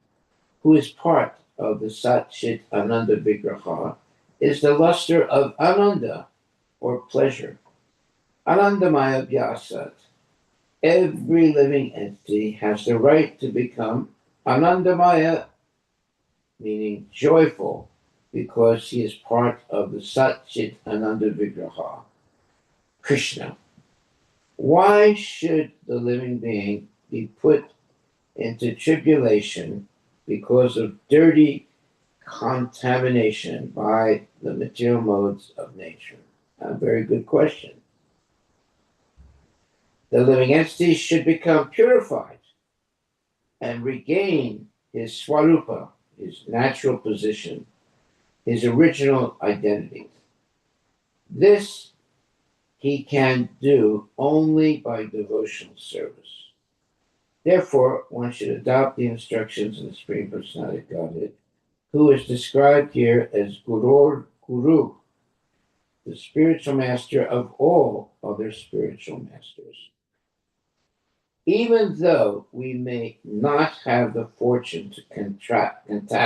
who is part of the Sat Chit Ananda Vigraha, is the luster of Ananda, or pleasure. Anandamaya Vyasat. Every living entity has the right to become Anandamaya, meaning joyful, because he is part of the Sat Chit Ananda Vigraha, Krishna. Why should the living being be put into tribulation because of dirty contamination by the material modes of nature? A very good question. The living entity should become purified and regain his swarupa, his natural position, his original identity. This he can do only by devotional service. Therefore, one should adopt the instructions of the Supreme Personality of Godhead, who is described here as Guru, the spiritual master of all other spiritual masters. Even though we may not have the fortune to contact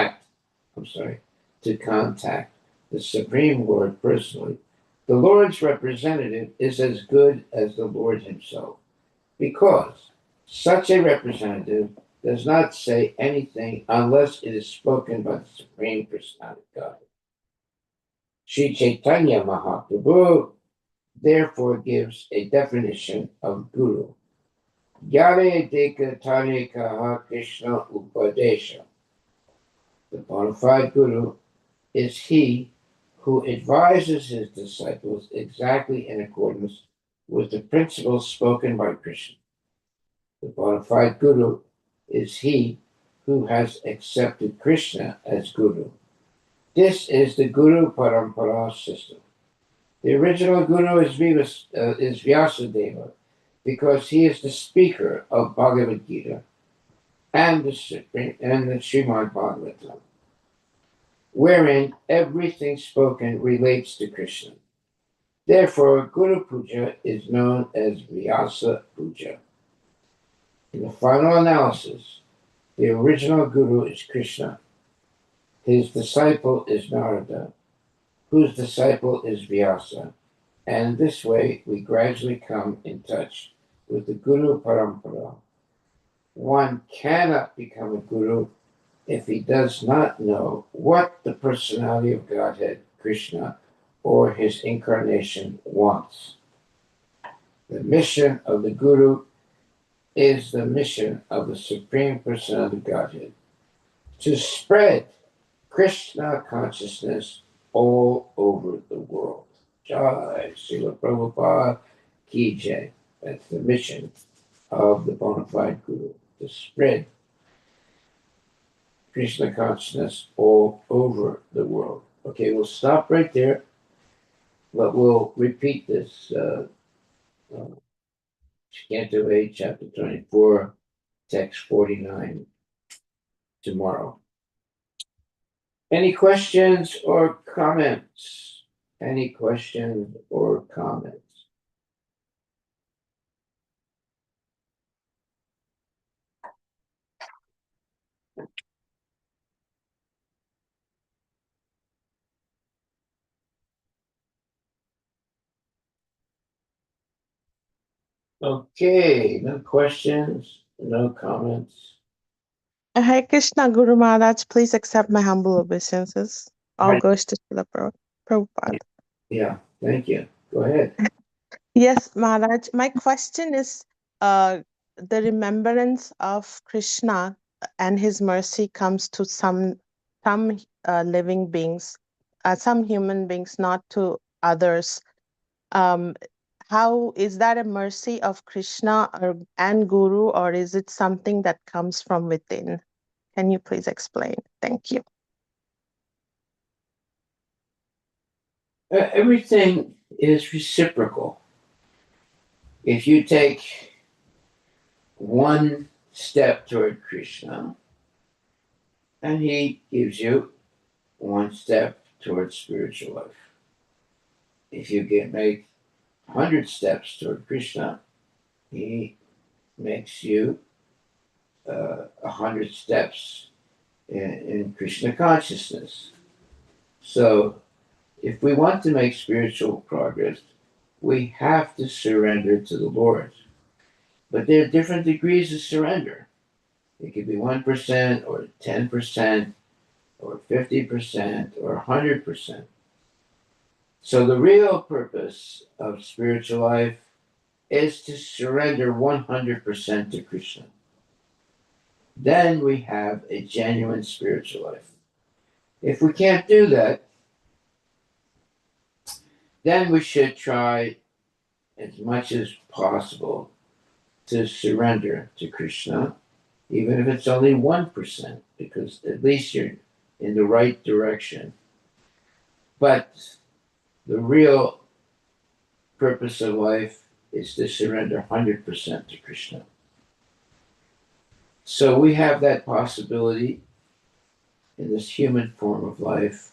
the Supreme Lord personally, the Lord's representative is as good as the Lord himself, because such a representative does not say anything unless it is spoken by the Supreme Personality of God. Sri Chaitanya Mahaprabhu therefore gives a definition of guru. Gyane Deka Tane Kaha Krishna Upadesha. The bona fide guru is he who advises his disciples exactly in accordance with the principles spoken by Krishna. The bona fide guru is he who has accepted Krishna as guru. This is the Guru Parampara system. The original guru is Vyasadeva because he is the speaker of Bhagavad Gita and the Srimad Bhagavatam, wherein everything spoken relates to Krishna. Therefore, Guru Puja is known as Vyasa Puja. In the final analysis, the original Guru is Krishna. His disciple is Narada, whose disciple is Vyasa. And this way, we gradually come in touch with the Guru Parampara. One cannot become a Guru if he does not know what the personality of Godhead, Krishna, or his incarnation wants. The mission of the Guru is the mission of the Supreme Personality of Godhead to spread Krishna consciousness all over the world. Jai Srila Prabhupada Ki Jai. That's the mission of the bona fide Guru, to spread Krishna consciousness all over the world. Okay, we'll stop right there, but we'll repeat this. Canto 8, Chapter 24, Text 49 tomorrow. Any questions or comments? Any questions or comments? Okay, no questions, no comments. Hare Krishna, Guru Maharaj, please accept my humble obeisances. All Hare- goes to Srila Prabhupada. Yeah, thank you. Go ahead. Yes, Maharaj, my question is the remembrance of Krishna and his mercy comes to some living beings, some human beings, not to others. How is that a mercy of Krishna and Guru, or is it something that comes from within? Can you please explain? Thank you. Everything is reciprocal. If you take one step toward Krishna, and he gives you one step towards spiritual life. If you make 100 steps toward Krishna, he makes you 100 steps in Krishna consciousness. So, if we want to make spiritual progress, we have to surrender to the Lord. But there are different degrees of surrender. It could be 1% or 10% or 50% or 100%. So the real purpose of spiritual life is to surrender 100% to Krishna. Then we have a genuine spiritual life. If we can't do that, then we should try as much as possible to surrender to Krishna, even if it's only 1%, because at least you're in the right direction. But the real purpose of life is to surrender 100% to Krishna. So we have that possibility in this human form of life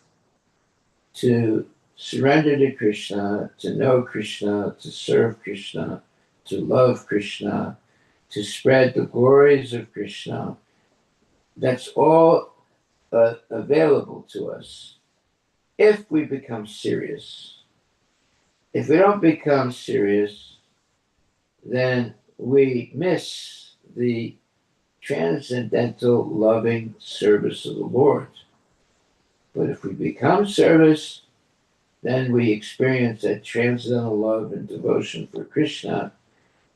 to surrender to Krishna, to know Krishna, to serve Krishna, to love Krishna, to spread the glories of Krishna. That's all available to us if we become serious. If we don't become serious, then we miss the transcendental loving service of the Lord. But if we become serious, then we experience that transcendental love and devotion for Krishna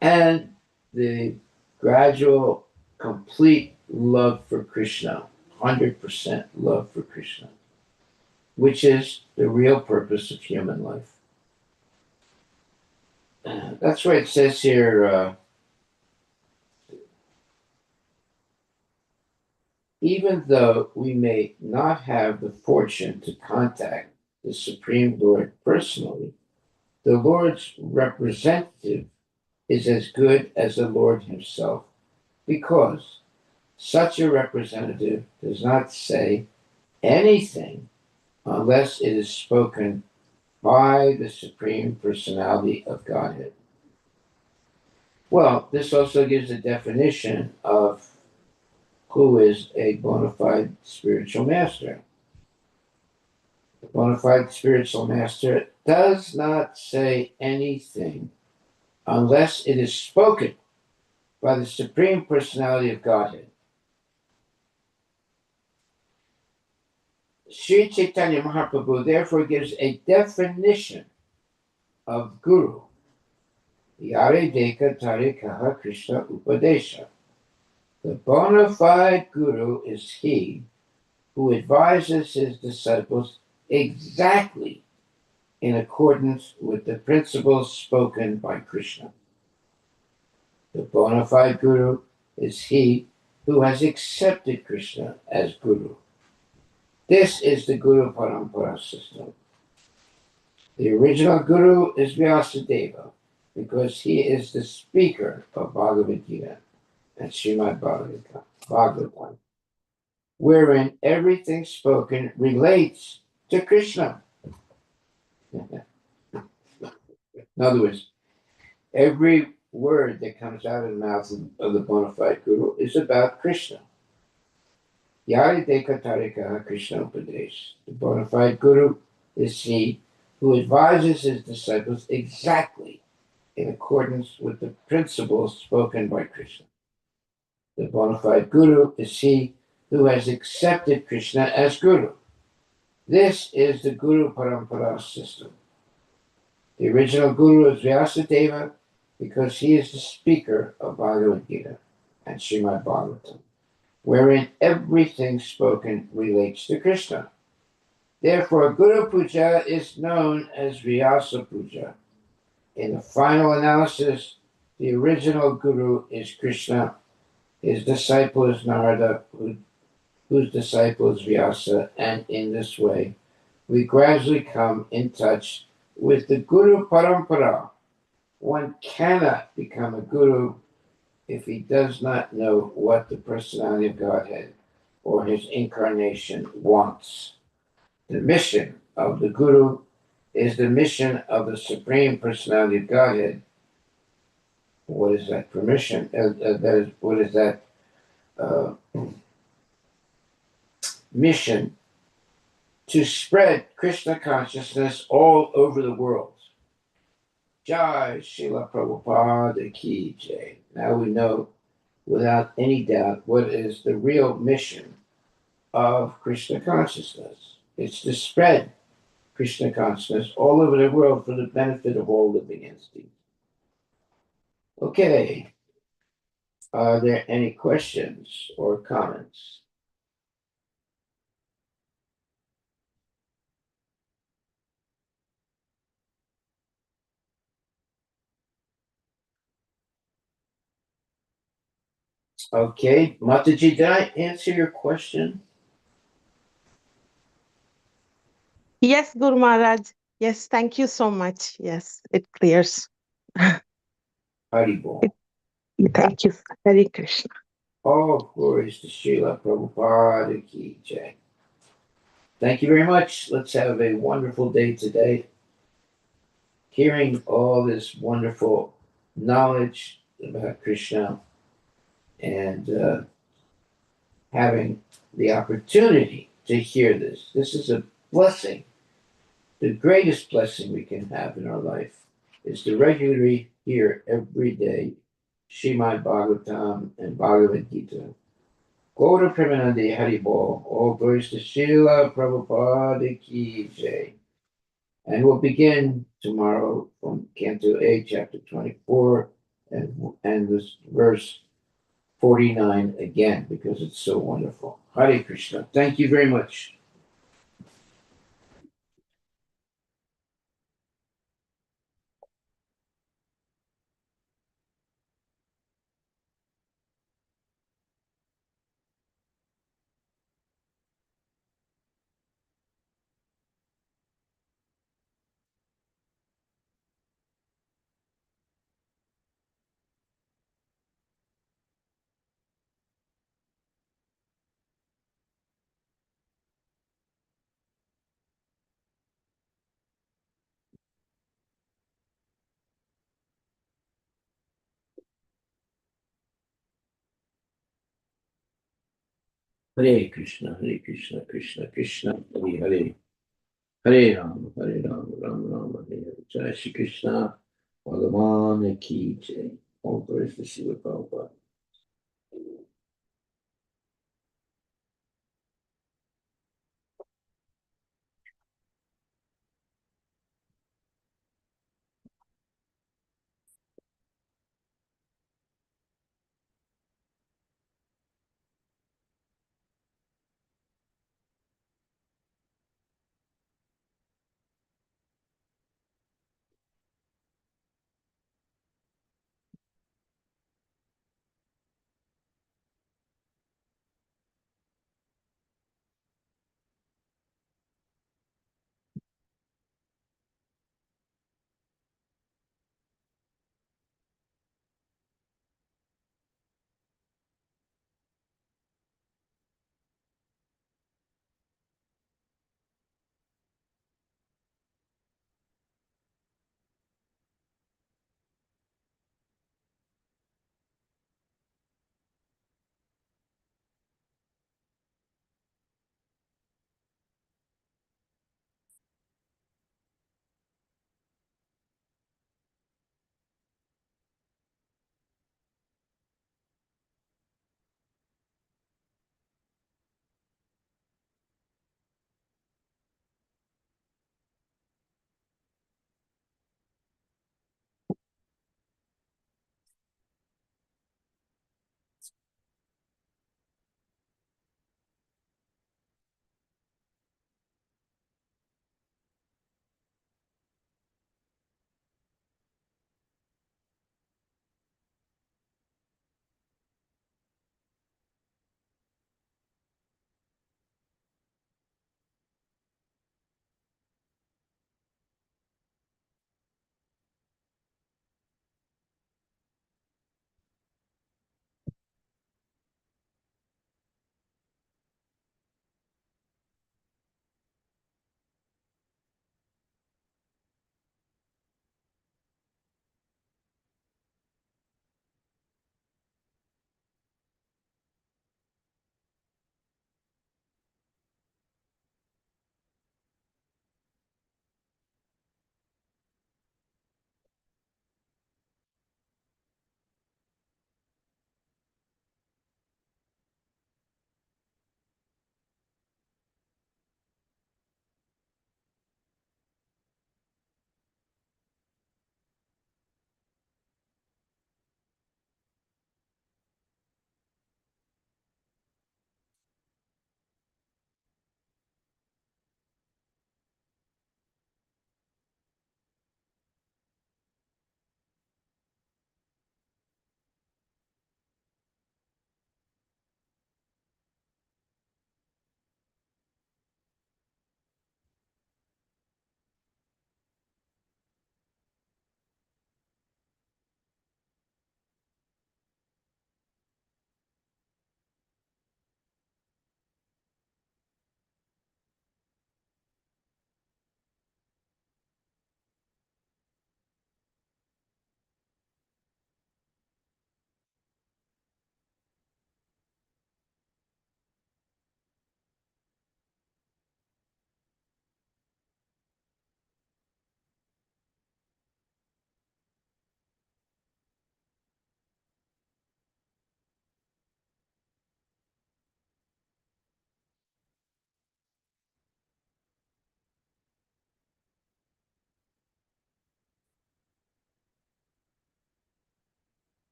and the gradual, complete love for Krishna, 100% love for Krishna, which is the real purpose of human life. That's why it says here, even though we may not have the fortune to contact the Supreme Lord personally, the Lord's representative is as good as the Lord himself, because such a representative does not say anything unless it is spoken by the Supreme Personality of Godhead. Well, this also gives a definition of who is a bona fide spiritual master. A bona fide spiritual master does not say anything unless it is spoken by the Supreme Personality of Godhead. Sri Chaitanya Mahaprabhu therefore gives a definition of Guru. Yare Deka Tarikaha Krishna Upadesha. The bona fide Guru is he who advises his disciples exactly in accordance with the principles spoken by Krishna. The bona fide Guru is he who has accepted Krishna as Guru. This is the Guru Parampara system. The original Guru is Vyasadeva because he is the speaker of Bhagavad Gita and Srimad Bhagavatam, wherein everything spoken relates to Krishna. In other words, every word that comes out of the mouth of the bona fide Guru is about Krishna. Yari Dekatarika Krishna Upadesh. The bona fide Guru is he who advises his disciples exactly in accordance with the principles spoken by Krishna. The bona fide Guru is he who has accepted Krishna as Guru. This is the Guru Parampara system. The original Guru is Vyasadeva because he is the speaker of Bhagavad Gita and Srimad Bhagavatam, wherein everything spoken relates to Krishna. Therefore, Guru Puja is known as Vyasa Puja. In the final analysis, the original Guru is Krishna, his disciple is Narada, whose disciple is Vyasa, and in this way, we gradually come in touch with the Guru Parampara. One cannot become a Guru if he does not know what the personality of Godhead or his incarnation wants. The mission of the Guru is the mission of the Supreme Personality of Godhead. What is that permission? What is that mission? To spread Krishna consciousness all over the world. Jai Srila Prabhupada Ki Jai. Now we know without any doubt what is the real mission of Krishna consciousness. It's to spread Krishna consciousness all over the world for the benefit of all living entities. Okay. Are there any questions or comments? Okay, Mataji, did I answer your question? Yes, Guru Maharaj. Yes, thank you so much. Yes, it clears. Haribol. Thank you. Hare Krishna. All glories to Srila Prabhupada Ki Jai. Thank you very much. Let's have a wonderful day today. Hearing all this wonderful knowledge about Krishna and having the opportunity to hear this. This is a blessing. The greatest blessing we can have in our life is to regularly hear every day Srimad Bhagavatam and Bhagavad Gita. Gaura Premanande Haribol. All glories to Srila Prabhupada Ki Jai. And we'll begin tomorrow from Canto 8, chapter 24, and this verse 49 again, because it's so wonderful. Hare Krishna. Thank you very much. Hare Krishna, Hare Krishna, Krishna Krishna, Hare Hare. Hare Ram, Ram Ram, Hare Hare. Jai Shri Krishna, Bhagavan ki jai. All glories to Srila Prabhupada.